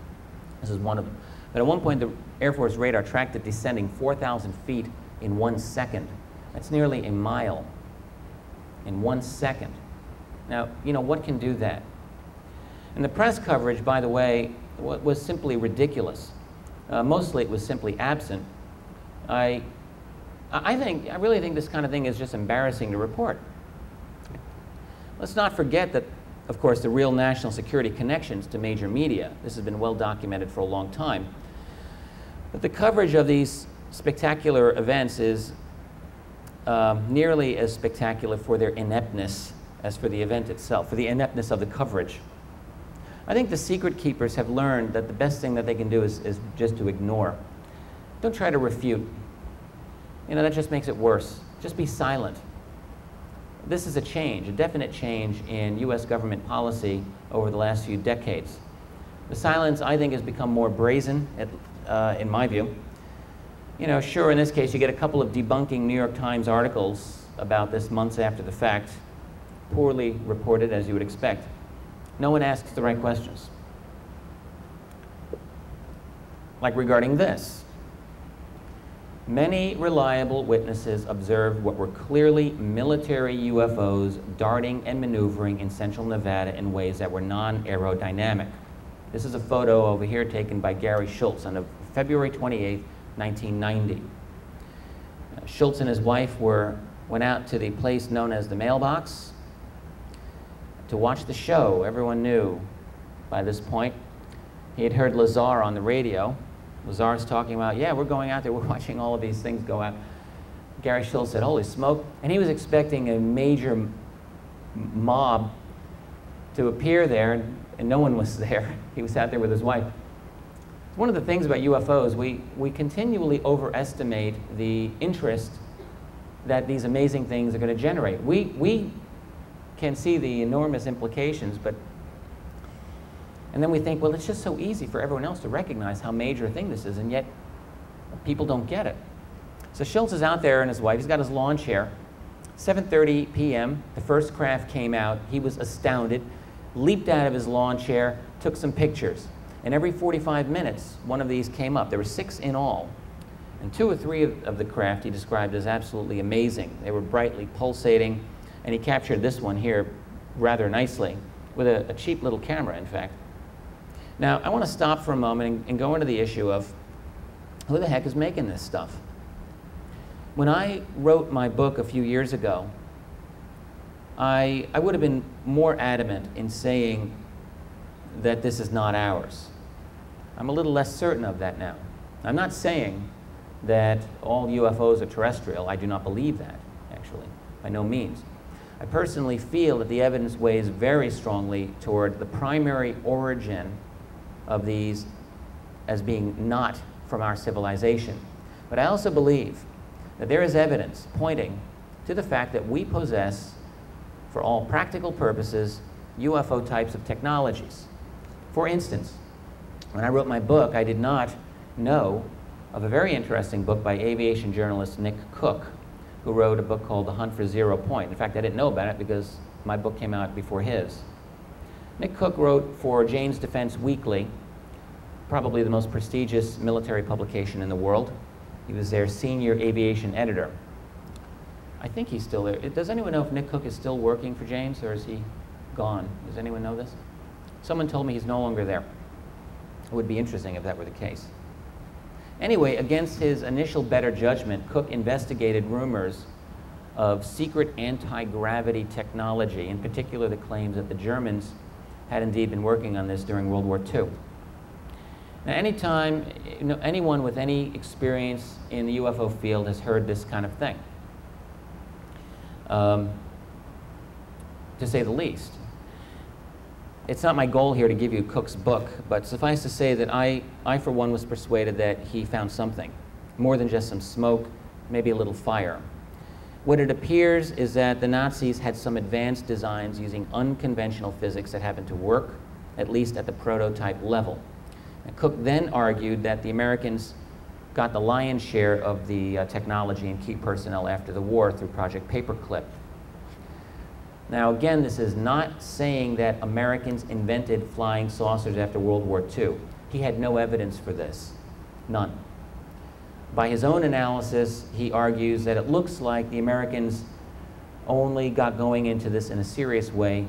This is one of them. But at one point, the Air Force radar tracked it descending 4,000 feet in 1 second. That's nearly a mile in 1 second. Now, you know, what can do that? And the press coverage, by the way, was simply ridiculous. Mostly it was simply absent. I really think this kind of thing is just embarrassing to report. Let's not forget that, of course, the real national security connections to major media. This has been well documented for a long time. But the coverage of these spectacular events is nearly as spectacular for their ineptness as for the event itself, for the ineptness of the coverage. I think the secret keepers have learned that the best thing that they can do is just to ignore. Don't try to refute. You know, that just makes it worse. Just be silent. This is a change, a definite change in U.S. government policy over the last few decades. The silence, I think, has become more brazen, in my view. You know, sure, in this case, you get a couple of debunking New York Times articles about this months after the fact, poorly reported, as you would expect. No one asks the right questions. Like regarding this. Many reliable witnesses observed what were clearly military UFOs darting and maneuvering in central Nevada in ways that were non-aerodynamic. This is a photo over here taken by Gary Schultz on February 28, 1990. Schultz and his wife went out to the place known as the Mailbox to watch the show. Everyone knew by this point. He had heard Lazar on the radio. Lazar's talking about, yeah, we're going out there, we're watching all of these things go out. Gary Schultz said, holy smoke. And he was expecting a major mob to appear there, and no one was there. He was out there with his wife. One of the things about UFOs, we continually overestimate the interest that these amazing things are going to generate. We can see the enormous implications, and then we think, well, it's just so easy for everyone else to recognize how major a thing this is, and yet people don't get it. So Schultz is out there and his wife, he's got his lawn chair. 7:30 p.m., the first craft came out. He was astounded, leaped out of his lawn chair, took some pictures. And every 45 minutes, one of these came up. There were 6 in all. And 2 or 3 of the craft he described as absolutely amazing. They were brightly pulsating, and he captured this one here rather nicely with a cheap little camera, in fact. Now, I want to stop for a moment and go into the issue of who the heck is making this stuff. When I wrote my book a few years ago, I would have been more adamant in saying that this is not ours. I'm a little less certain of that now. I'm not saying that all UFOs are terrestrial. I do not believe that, actually. by no means. I personally feel that the evidence weighs very strongly toward the primary origin of these as being not from our civilization. But I also believe that there is evidence pointing to the fact that we possess, for all practical purposes, UFO types of technologies. For instance, when I wrote my book, I did not know of a very interesting book by aviation journalist Nick Cook, who wrote a book called The Hunt for Zero Point. In fact, I didn't know about it because my book came out before his. Nick Cook wrote for Jane's Defense Weekly, probably the most prestigious military publication in the world. He was their senior aviation editor. I think he's still there. Does anyone know if Nick Cook is still working for Jane's, or is he gone? Does anyone know this? Someone told me he's no longer there. It would be interesting if that were the case. Anyway, against his initial better judgment, Cook investigated rumors of secret anti-gravity technology, in particular the claims that the Germans had indeed been working on this during World War II. Now, anytime, anyone with any experience in the UFO field has heard this kind of thing, to say the least. It's not my goal here to give you Cook's book, but suffice to say that I for one, was persuaded that he found something, more than just some smoke, maybe a little fire. What it appears is that the Nazis had some advanced designs using unconventional physics that happened to work, at least at the prototype level. And Cook then argued that the Americans got the lion's share of the technology and key personnel after the war through Project Paperclip. Now again, this is not saying that Americans invented flying saucers after World War II. He had no evidence for this, none. By his own analysis, he argues that it looks like the Americans only got going into this in a serious way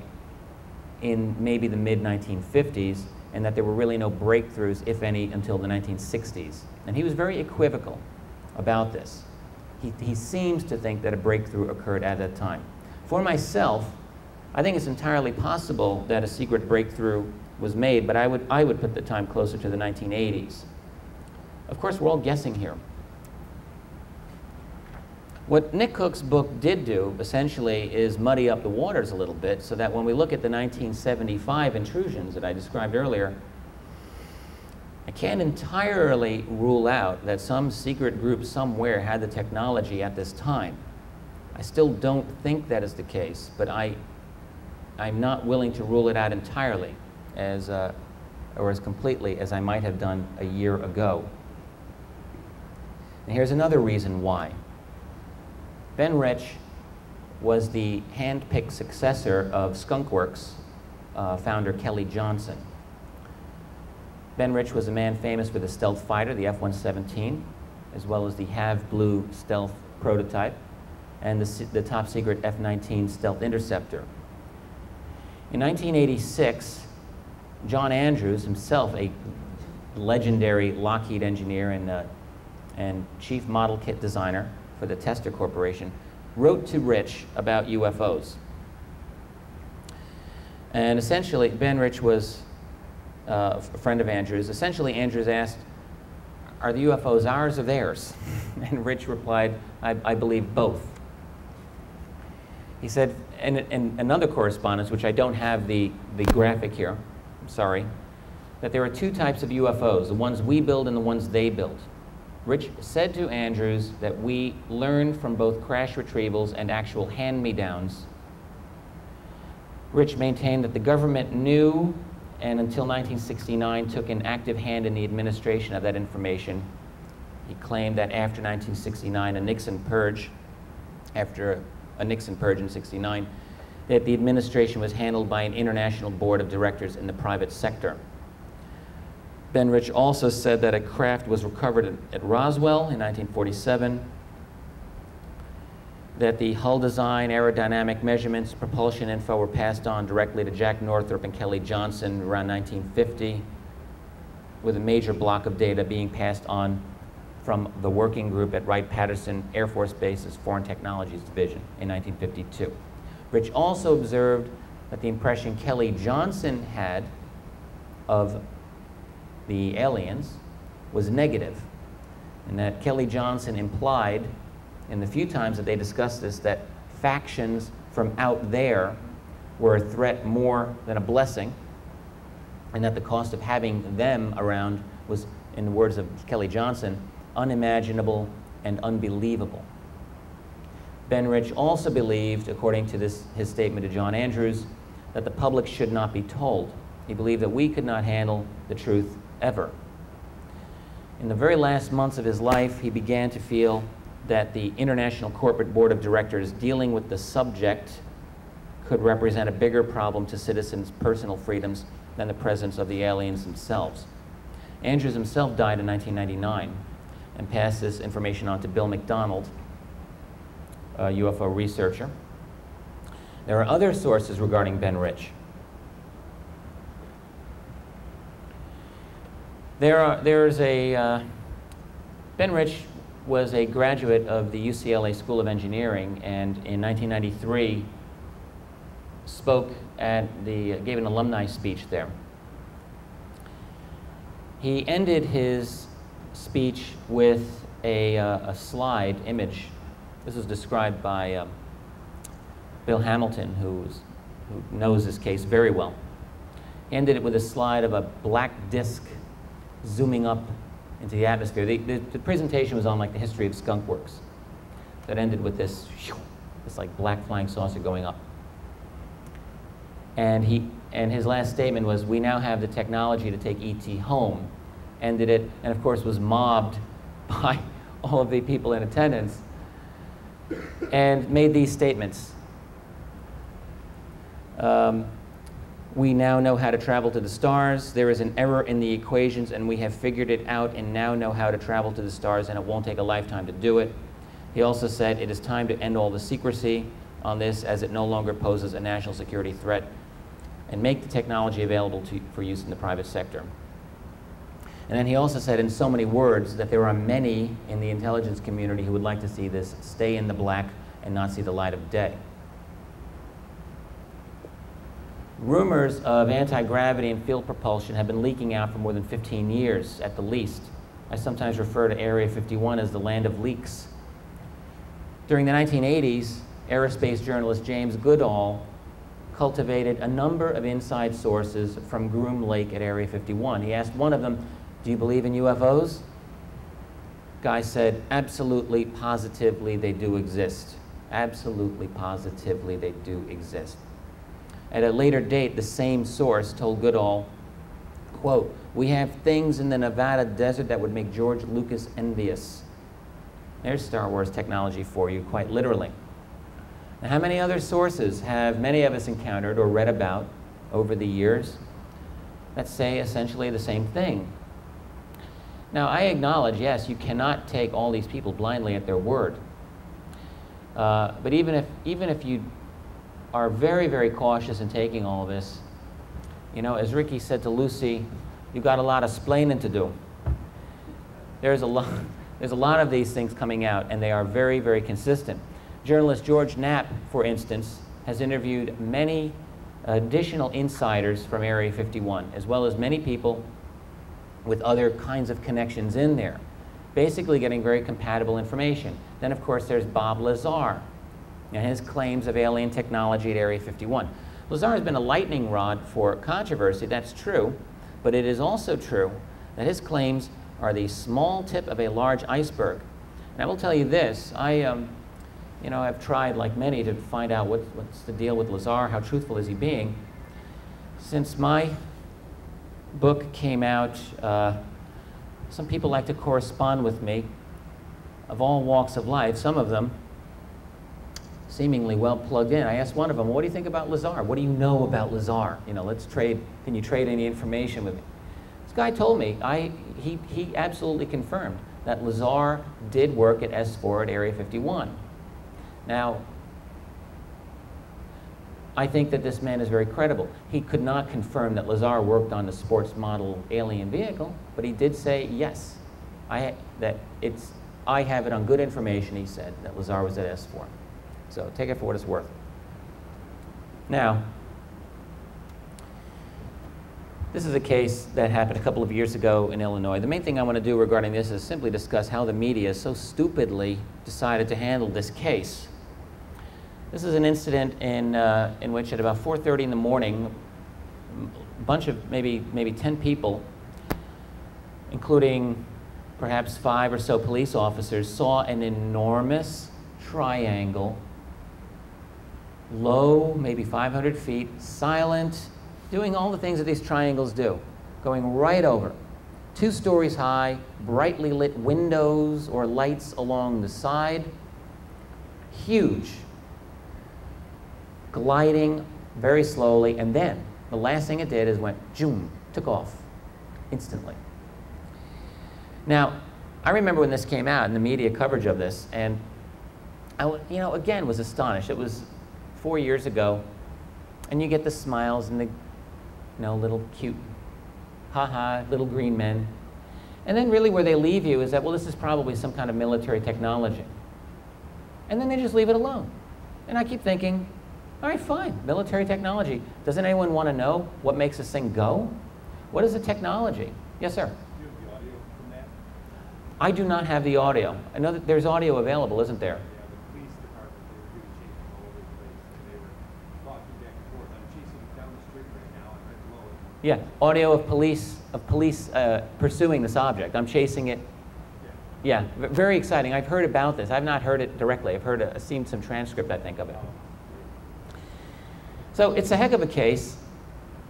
in maybe the mid-1950s, and that there were really no breakthroughs, if any, until the 1960s. And he was very equivocal about this. He seems to think that a breakthrough occurred at that time. For myself, I think it's entirely possible that a secret breakthrough was made, but I would put the time closer to the 1980s. Of course, we're all guessing here. What Nick Cook's book did do, essentially, is muddy up the waters a little bit so that when we look at the 1975 intrusions that I described earlier, I can't entirely rule out that some secret group somewhere had the technology at this time. I still don't think that is the case, but I'm not willing to rule it out entirely or as completely as I might have done a year ago. And here's another reason why. Ben Rich was the hand-picked successor of Skunk Works founder Kelly Johnson. Ben Rich was a man famous for the stealth fighter, the F-117, as well as the Have Blue stealth prototype, and the top secret F-19 stealth interceptor. In 1986, John Andrews, himself a legendary Lockheed engineer and chief model kit designer for the Tester Corporation, wrote to Rich about UFOs. And essentially, Ben Rich was a friend of Andrews. Essentially, Andrews asked, are the UFOs ours or theirs? And Rich replied, I believe both. He said, in another correspondence, which I don't have the graphic here, I'm sorry, that there are two types of UFOs, the ones we build and the ones they build. Rich said to Andrews that we learned from both crash retrievals and actual hand-me-downs. Rich maintained that the government knew and until 1969 took an active hand in the administration of that information. He claimed that after 1969, after a Nixon purge in '69, that the administration was handled by an international board of directors in the private sector. Ben Rich also said that a craft was recovered at Roswell in 1947, that the hull design, aerodynamic measurements, propulsion info were passed on directly to Jack Northrop and Kelly Johnson around 1950, with a major block of data being passed on from the working group at Wright-Patterson Air Force Base's Foreign Technologies Division in 1952. Rich also observed that the impression Kelly Johnson had of the aliens was negative, and that Kelly Johnson implied, in the few times that they discussed this, that factions from out there were a threat more than a blessing, and that the cost of having them around was, in the words of Kelly Johnson, unimaginable and unbelievable. Ben Rich also believed, according to his statement to John Andrews, that the public should not be told. He believed that we could not handle the truth ever. In the very last months of his life, he began to feel that the International Corporate Board of Directors dealing with the subject could represent a bigger problem to citizens' personal freedoms than the presence of the aliens themselves. Andrews himself died in 1999 and passed this information on to Bill McDonald, a UFO researcher. There are other sources regarding Ben Rich. Ben Rich was a graduate of the UCLA School of Engineering, and in 1993 gave an alumni speech there. He ended his speech with a slide image. This was described by Bill Hamilton, who knows this case very well. He ended it with a slide of a black disc zooming up into the atmosphere. The presentation was on like the history of skunk works. That ended with this like black flying saucer going up. And his last statement was, "We now have the technology to take ET home." Ended it, and of course was mobbed by all of the people in attendance, and made these statements. We now know how to travel to the stars. There is an error in the equations, and we have figured it out and now know how to travel to the stars, and it won't take a lifetime to do it. He also said it is time to end all the secrecy on this, as it no longer poses a national security threat, and make the technology available for use in the private sector. And then he also said in so many words that there are many in the intelligence community who would like to see this stay in the black and not see the light of day. Rumors of anti-gravity and field propulsion have been leaking out for more than 15 years at the least. I sometimes refer to Area 51 as the land of leaks. During the 1980s, aerospace journalist James Goodall cultivated a number of inside sources from Groom Lake at Area 51. He asked one of them, "Do you believe in UFOs?" Guy said, "Absolutely, positively, they do exist. Absolutely, positively, they do exist." At a later date, the same source told Goodall, quote, "We have things in the Nevada desert that would make George Lucas envious." There's Star Wars technology for you, quite literally. Now, how many other sources have many of us encountered or read about over the years that say essentially the same thing? Now, I acknowledge, yes, you cannot take all these people blindly at their word. But even if you are very, very cautious in taking all of this, you know, as Ricky said to Lucy, you've got a lot of splaining to do. There's a lot of these things coming out, and they are very, very consistent. Journalist George Knapp, for instance, has interviewed many additional insiders from Area 51, as well as many people with other kinds of connections in there, basically getting very compatible information. Then, of course, there's Bob Lazar and his claims of alien technology at Area 51. Lazar has been a lightning rod for controversy, that's true, but it is also true that his claims are the small tip of a large iceberg. And I will tell you this, I've tried, like many, to find out what's the deal with Lazar, how truthful is he being. Since my book came out, some people like to correspond with me of all walks of life, some of them seemingly well plugged in. I asked one of them, "What do you think about Lazar? What do you know about Lazar? You know, can you trade any information with me?" This guy told me, he absolutely confirmed that Lazar did work at S4 at Area 51. Now, I think that this man is very credible. He could not confirm that Lazar worked on the sports model alien vehicle, but he did say, yes, I have it on good information, he said, that Lazar was at S4. So take it for what it's worth. Now, this is a case that happened a couple of years ago in Illinois. The main thing I want to do regarding this is simply discuss how the media so stupidly decided to handle this case. This is an incident in which at about 4:30 in the morning, a bunch of maybe 10 people, including perhaps 5 or so police officers, saw an enormous triangle, low, maybe 500 feet, silent, doing all the things that these triangles do, going right over. 2 stories high, brightly lit windows or lights along the side, huge, gliding very slowly, and then the last thing it did is went, zoom, took off instantly. Now, I remember when this came out and the media coverage of this, and I, again, was astonished. It was 4 years ago, and you get the smiles and the, little cute, ha-ha, little green men. And then really where they leave you is that, well, this is probably some kind of military technology. And then they just leave it alone. And I keep thinking, all right, fine, military technology. Doesn't anyone want to know what makes this thing go? What is the technology? Yes, sir? Do you have the audio from that? I do not have the audio. I know that there's audio available, isn't there? Yeah, the police department, they were really chasing all over the place. And they were talking back and forth. I'm chasing down the street right now and right below it. Yeah, audio of police pursuing this object. I'm chasing it. Yeah, very exciting. I've heard about this. I've not heard it directly. I've seen some transcript, I think, of it. So it's a heck of a case,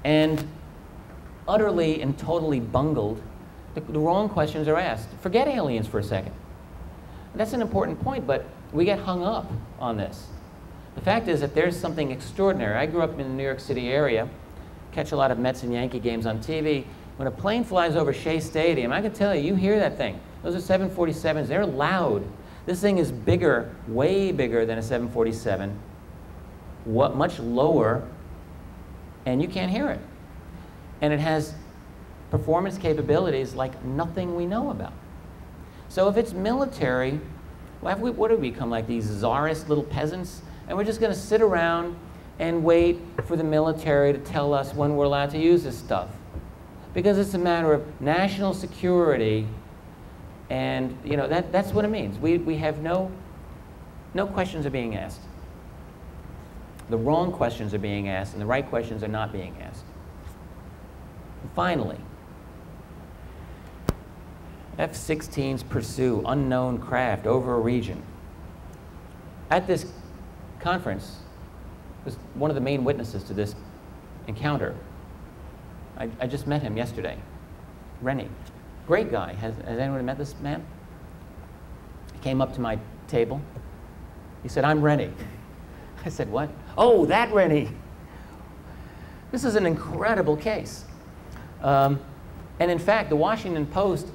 and utterly and totally bungled. The wrong questions are asked. Forget aliens for a second. That's an important point, but we get hung up on this. The fact is that there's something extraordinary. I grew up in the New York City area, catch a lot of Mets and Yankee games on TV. When a plane flies over Shea Stadium, I can tell you, you hear that thing. Those are 747s. They're loud. This thing is bigger, way bigger than a 747. Much lower, and you can't hear it. And it has performance capabilities like nothing we know about. So if it's military, what do we become, like these czarist little peasants? And we're just going to sit around and wait for the military to tell us when we're allowed to use this stuff. Because it's a matter of national security, and that's what it means. We have no questions are being asked. The wrong questions are being asked, and the right questions are not being asked. And finally, F-16s pursue unknown craft over a region. At this conference, was one of the main witnesses to this encounter. I just met him yesterday, Rennie. Great guy. Has anyone met this man? He came up to my table. He said, "I'm Rennie." I said, "What?" "Oh, that Rennie." This is an incredible case. And in fact, the Washington Post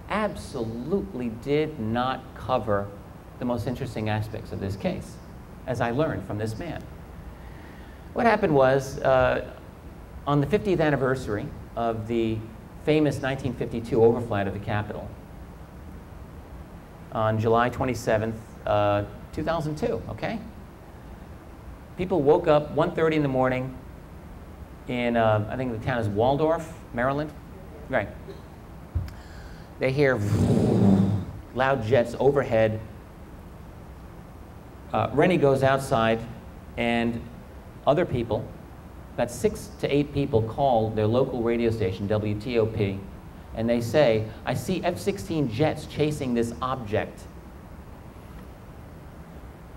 absolutely did not cover the most interesting aspects of this case, as I learned from this man. What happened was, on the 50th anniversary of the famous 1952 overflight of the Capitol, on July 27th, 2002, okay? People woke up 1:30 in the morning in, I think the town is Waldorf, Maryland. Right. They hear loud jets overhead. Rennie goes outside, and other people, about 6 to 8 people, call their local radio station, WTOP, and they say, "I see F-16 jets chasing this object."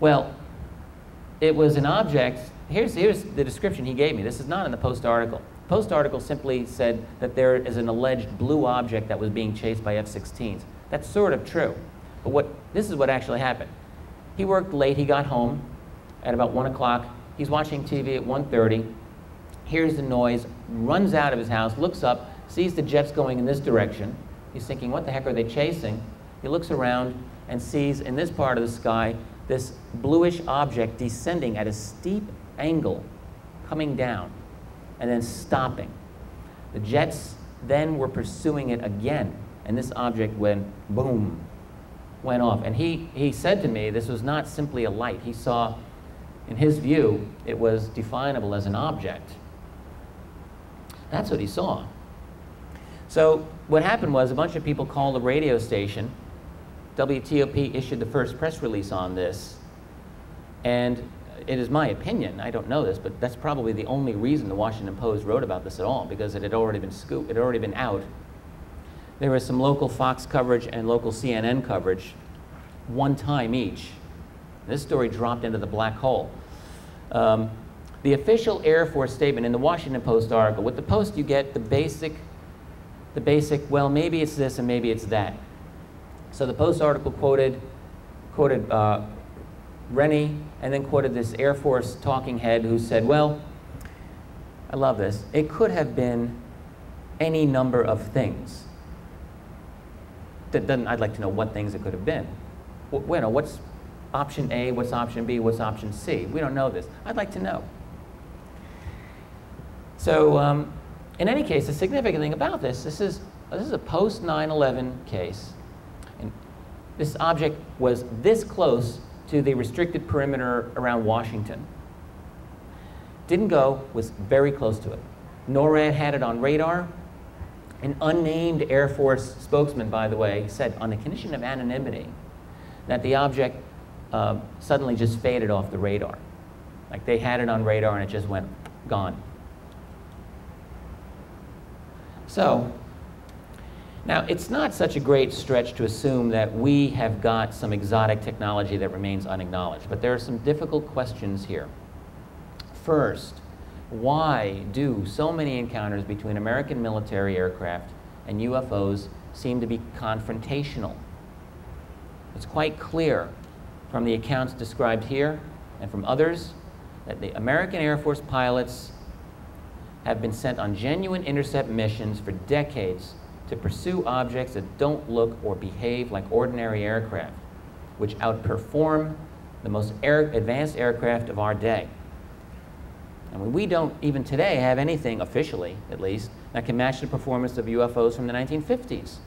Well, it was an object. Here's the description he gave me. This is not in the Post article. The Post article simply said that there is an alleged blue object that was being chased by F-16s. That's sort of true. But this is what actually happened. He worked late. He got home at about 1 o'clock. He's watching TV at 1:30. Hears the noise, runs out of his house, looks up, sees the jets going in this direction. He's thinking, what the heck are they chasing? He looks around and sees in this part of the sky this bluish object descending at a steep angle, coming down, and then stopping. The jets then were pursuing it again, and this object went boom, went off. And he said to me, this was not simply a light. He saw, in his view, it was definable as an object. That's what he saw. So what happened was a bunch of people called the radio station. WTOP issued the first press release on this. And it is my opinion, I don't know this, but that's probably the only reason the Washington Post wrote about this at all, because it had already been scooped, it had already been out. There was some local Fox coverage and local CNN coverage, one time each. This story dropped into the black hole. The official Air Force statement in the Washington Post article, with the Post you get the basic, well, maybe it's this and maybe it's that. So the Post article quoted Rennie, and then quoted this Air Force talking head who said, well, I love this, it could have been any number of things. I'd like to know what things it could have been. What's option A, what's option B, what's option C? We don't know this. I'd like to know. So in any case, the significant thing about this is a post 9/11 case. And this object was this close to the restricted perimeter around Washington. Didn't go, was very close to it. NORAD had it on radar. An unnamed Air Force spokesman, by the way, said on the condition of anonymity that the object suddenly just faded off the radar. Like they had it on radar and it just went gone. So, now, it's not such a great stretch to assume that we have got some exotic technology that remains unacknowledged, but there are some difficult questions here. First, why do so many encounters between American military aircraft and UFOs seem to be confrontational? It's quite clear from the accounts described here and from others that the American Air Force pilots have been sent on genuine intercept missions for decades to pursue objects that don't look or behave like ordinary aircraft, which outperform the most advanced aircraft of our day. And we don't even today have anything, officially at least, that can match the performance of UFOs from the 1950s.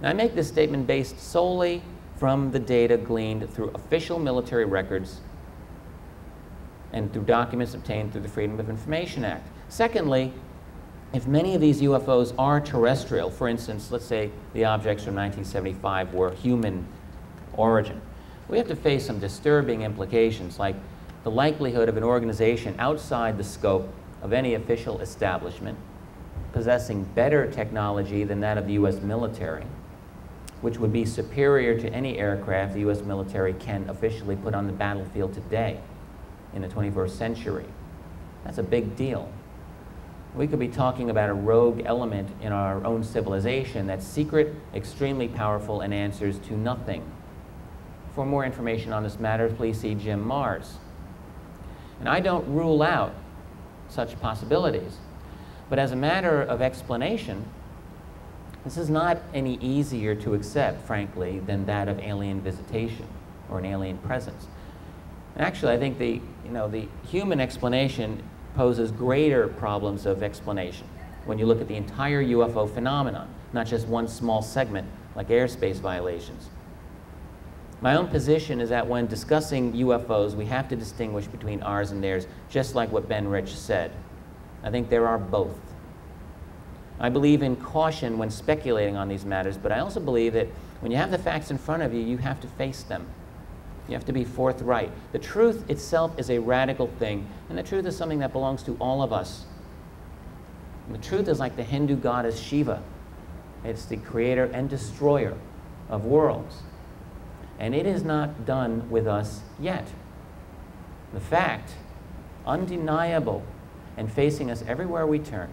Now, I make this statement based solely from the data gleaned through official military records and through documents obtained through the Freedom of Information Act. Secondly, if many of these UFOs are terrestrial, for instance, let's say the objects from 1975 were human origin, we have to face some disturbing implications, like the likelihood of an organization outside the scope of any official establishment possessing better technology than that of the U.S. military, which would be superior to any aircraft the U.S. military can officially put on the battlefield today in the 21st century. That's a big deal. We could be talking about a rogue element in our own civilization that's secret, extremely powerful, and answers to nothing. For more information on this matter, please see Jim Mars. And I don't rule out such possibilities, but as a matter of explanation, this is not any easier to accept, frankly, than that of alien visitation or an alien presence. And actually, I think the human explanation poses greater problems of explanation when you look at the entire UFO phenomenon, not just one small segment like airspace violations. My own position is that when discussing UFOs, we have to distinguish between ours and theirs, just like what Ben Rich said. I think there are both. I believe in caution when speculating on these matters, but I also believe that when you have the facts in front of you, you have to face them. You have to be forthright. The truth itself is a radical thing, and the truth is something that belongs to all of us. And the truth is like the Hindu goddess Shiva. It's the creator and destroyer of worlds. And it is not done with us yet. The fact, undeniable, and facing us everywhere we turn,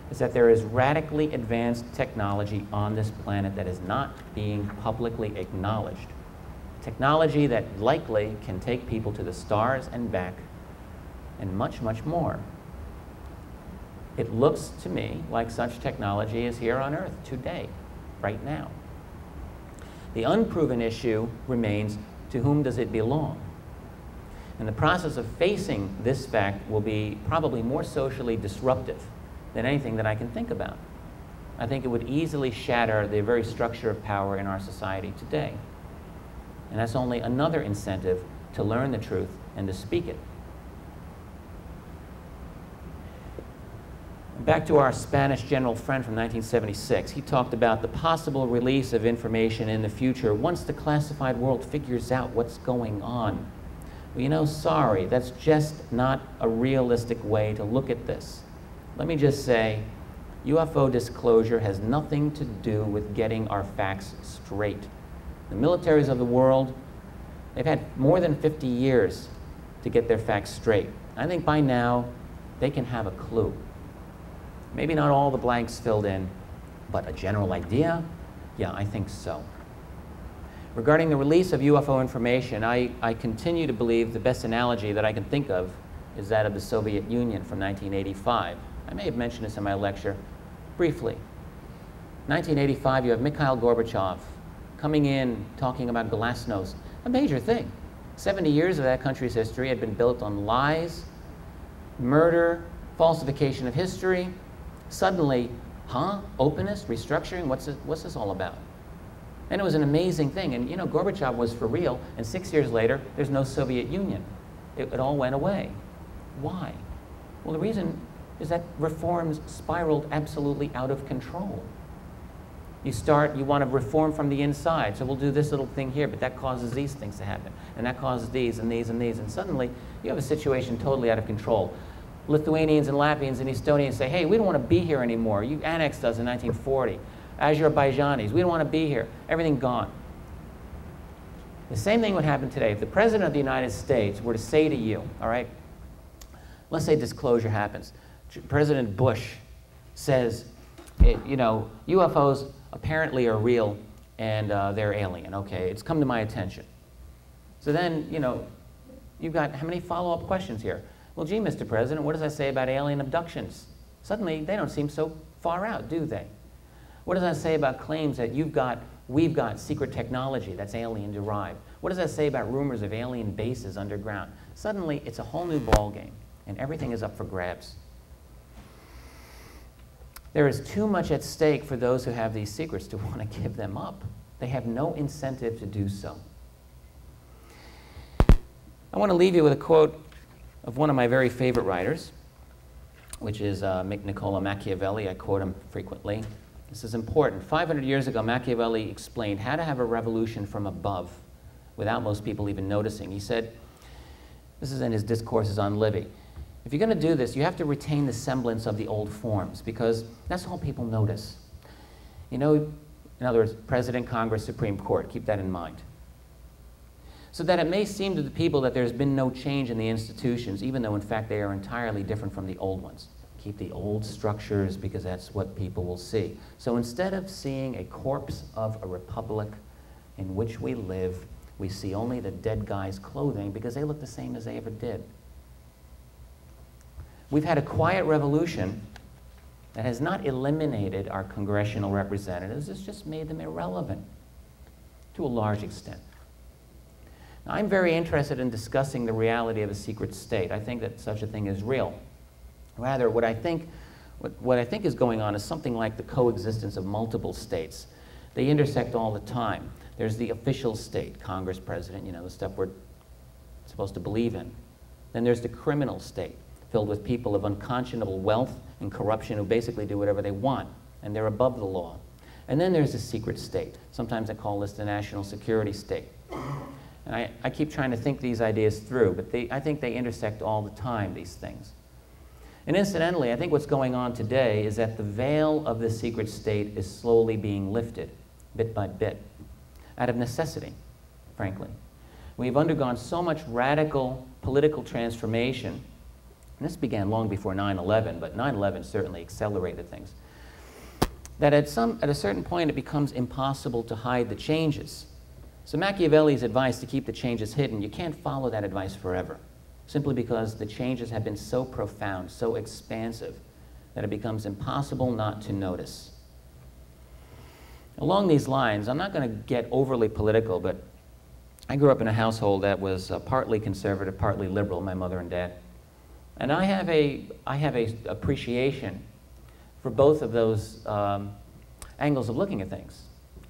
is that there is radically advanced technology on this planet that is not being publicly acknowledged. Technology that likely can take people to the stars and back, and much, much more. It looks to me like such technology is here on Earth today, right now. The unproven issue remains, to whom does it belong? And the process of facing this fact will be probably more socially disruptive than anything that I can think about. I think it would easily shatter the very structure of power in our society today. And that's only another incentive to learn the truth and to speak it. Back to our Spanish general friend from 1976. He talked about the possible release of information in the future once the classified world figures out what's going on. Well, you know, sorry, that's just not a realistic way to look at this. Let me just say, UFO disclosure has nothing to do with getting our facts straight. The militaries of the world, they've had more than 50 years to get their facts straight. I think by now, they can have a clue. Maybe not all the blanks filled in, but a general idea? Yeah, I think so. Regarding the release of UFO information, I continue to believe the best analogy that I can think of is that of the Soviet Union from 1985. I may have mentioned this in my lecture briefly. 1985, you have Mikhail Gorbachev coming in, talking about glasnost, a major thing. 70 years of that country's history had been built on lies, murder, falsification of history. Suddenly, openness, restructuring, what's this all about? And it was an amazing thing. And you know, Gorbachev was for real, and 6 years later, there's no Soviet Union. It all went away. Why? Well, the reason is that reforms spiraled absolutely out of control. You want to reform from the inside, so we'll do this little thing here, but that causes these things to happen, and that causes these and these and these, and suddenly you have a situation totally out of control. Lithuanians and Latvians and Estonians say, hey, we don't want to be here anymore. You annexed us in 1940. Azerbaijanis, we don't want to be here. Everything gone. The same thing would happen today. If the President of the United States were to say to you, all right, let's say disclosure happens. President Bush says, you know, UFOs apparently are real and they're alien. Okay, it's come to my attention. So then, you know, you've got how many follow-up questions here? Well, gee, Mr. President, what does that say about alien abductions? Suddenly, they don't seem so far out, do they? What does that say about claims that we've got secret technology that's alien-derived? What does that say about rumors of alien bases underground? Suddenly, it's a whole new ballgame, and everything is up for grabs. There is too much at stake for those who have these secrets to want to give them up. They have no incentive to do so. I want to leave you with a quote of one of my very favorite writers, which is Niccolo Machiavelli. I quote him frequently. This is important. 500 years ago, Machiavelli explained how to have a revolution from above without most people even noticing. He said, this is in his Discourses on Livy, if you're going to do this, you have to retain the semblance of the old forms, because that's all people notice. You know, in other words, President, Congress, Supreme Court, keep that in mind. So that it may seem to the people that there's been no change in the institutions, even though in fact they are entirely different from the old ones. Keep the old structures because that's what people will see. So instead of seeing a corpse of a republic in which we live, we see only the dead guy's clothing because they look the same as they ever did. We've had a quiet revolution that has not eliminated our congressional representatives, it's just made them irrelevant to a large extent. Now, I'm very interested in discussing the reality of a secret state. I think that such a thing is real. Rather, what I think is going on is something like the coexistence of multiple states. They intersect all the time. There's the official state, Congress, President, you know, the stuff we're supposed to believe in. Then there's the criminal state, filled with people of unconscionable wealth and corruption who basically do whatever they want, and they're above the law. And then there's the secret state. Sometimes I call this the national security state. And I keep trying to think these ideas through, but I think they intersect all the time, these things. And incidentally, I think what's going on today is that the veil of the secret state is slowly being lifted, bit by bit, out of necessity, frankly. We've undergone so much radical political transformation, and this began long before 9/11, but 9/11 certainly accelerated things, that at a certain point it becomes impossible to hide the changes. So Machiavelli's advice to keep the changes hidden, you can't follow that advice forever, simply because the changes have been so profound, so expansive, that it becomes impossible not to notice. Along these lines, I'm not going to get overly political, but I grew up in a household that was partly conservative, partly liberal, my mother and dad. And I have a appreciation for both of those angles of looking at things.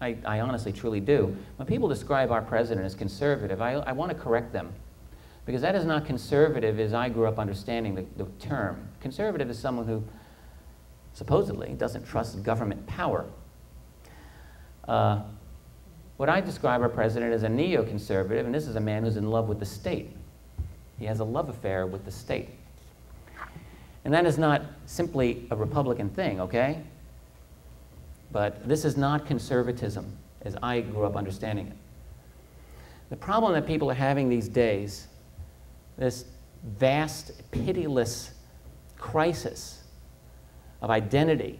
I honestly, truly do. When people describe our president as conservative, I want to correct them, because that is not conservative as I grew up understanding the term. Conservative is someone who supposedly doesn't trust government power. What I describe our president as a neoconservative, and this is a man who's in love with the state. He has a love affair with the state. And that is not simply a Republican thing, okay? But this is not conservatism, as I grew up understanding it. The problem that people are having these days, this vast, pitiless crisis of identity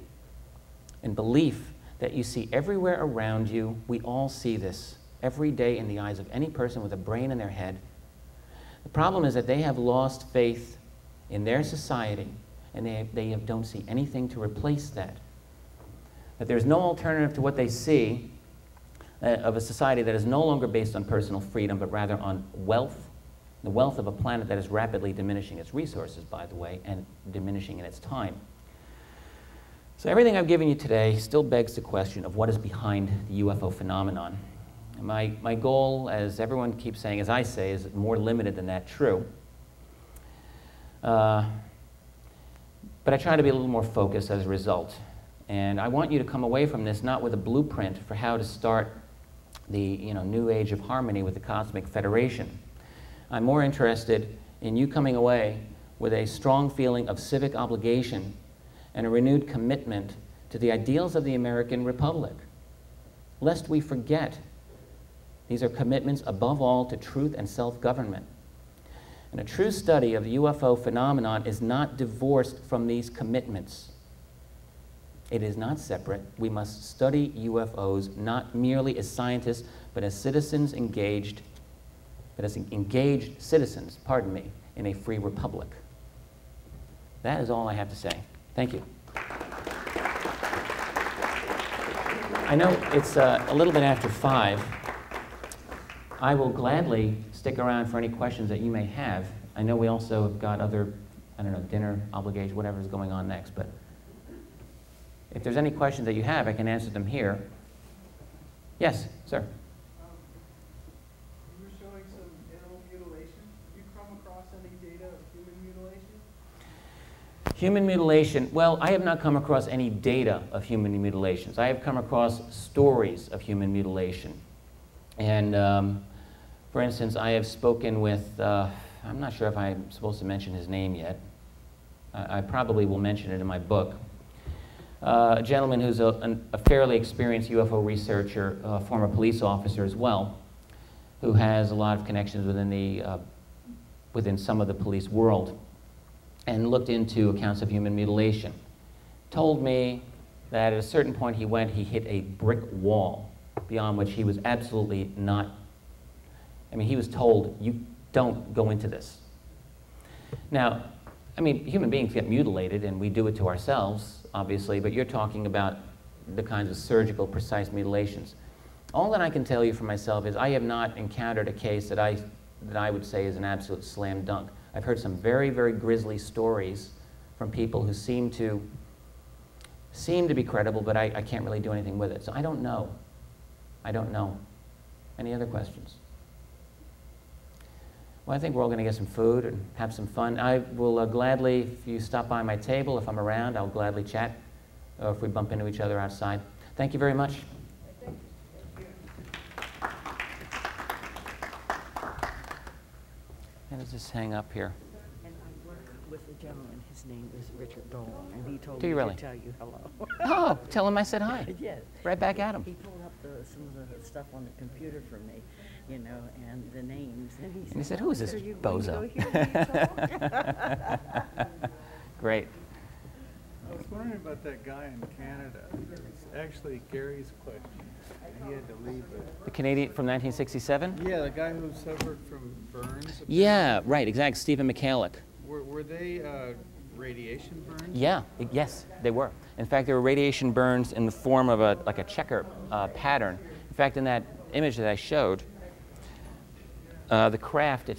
and belief that you see everywhere around you, we all see this every day in the eyes of any person with a brain in their head. The problem is that they have lost faith in their society, and they don't see anything to replace that. That there's no alternative to what they see of a society that is no longer based on personal freedom, but rather on wealth, the wealth of a planet that is rapidly diminishing its resources, by the way, and diminishing in its time. So everything I've given you today still begs the question of what is behind the UFO phenomenon. My goal, as everyone keeps saying, as I say, is more limited than that true. But I try to be a little more focused as a result. And I want you to come away from this not with a blueprint for how to start the new age of harmony with the Cosmic Federation. I'm more interested in you coming away with a strong feeling of civic obligation and a renewed commitment to the ideals of the American Republic. Lest we forget, these are commitments above all to truth and self-government. And a true study of the UFO phenomenon is not divorced from these commitments. It is not separate. We must study UFOs not merely as scientists, but as citizens engaged, citizens, pardon me, in a free republic. That is all I have to say. Thank you. I know it's a little bit after 5. I will gladly stick around for any questions that you may have. I know we also have got other, dinner obligations, whatever is going on next, but if there's any questions that you have, I can answer them here. Yes, sir. You were showing some animal mutilation. Have you come across any data of human mutilation? Human mutilation, well, I have not come across any data of human mutilations. I have come across stories of human mutilation. And for instance, I have spoken with, I'm not sure if I'm supposed to mention his name yet. I probably will mention it in my book. A gentleman who's a fairly experienced UFO researcher, a former police officer as well, who has a lot of connections within some of the police world, and looked into accounts of human mutilation. Told me that at a certain point he hit a brick wall beyond which he was absolutely not, he was told, you don't go into this. Now, human beings get mutilated and we do it to ourselves, obviously, but you're talking about the kinds of surgical, precise mutilations. All that I can tell you for myself is I have not encountered a case that I would say is an absolute slam dunk. I've heard some very, very grisly stories from people who seem to be credible, but I can't really do anything with it. So I don't know. I don't know. Any other questions? Well, I think we're all going to get some food and have some fun. I will gladly, if you stop by my table, if I'm around, I'll gladly chat, or if we bump into each other outside. Thank you very much. And let's just hang up here. And I work with a gentleman, his name is Richard Dolan, and he told Do me you really? to tell you hello. Oh, tell him I said hi. Yes. Right back at him. He pulled up some of the stuff on the computer for me, and the names. And he said, who is this "Are you going to bozo?" go hear me talk?" Great. I was wondering about that guy in Canada. It's actually Gary's question. He had to leave it. The Canadian from 1967? Yeah, the guy who suffered from burns. Yeah, right, exactly. Stephen McCallick. Were they radiation burns? Yeah, yes, they were. In fact, there were radiation burns in the form of like a checker pattern. In fact, in that image that I showed, the craft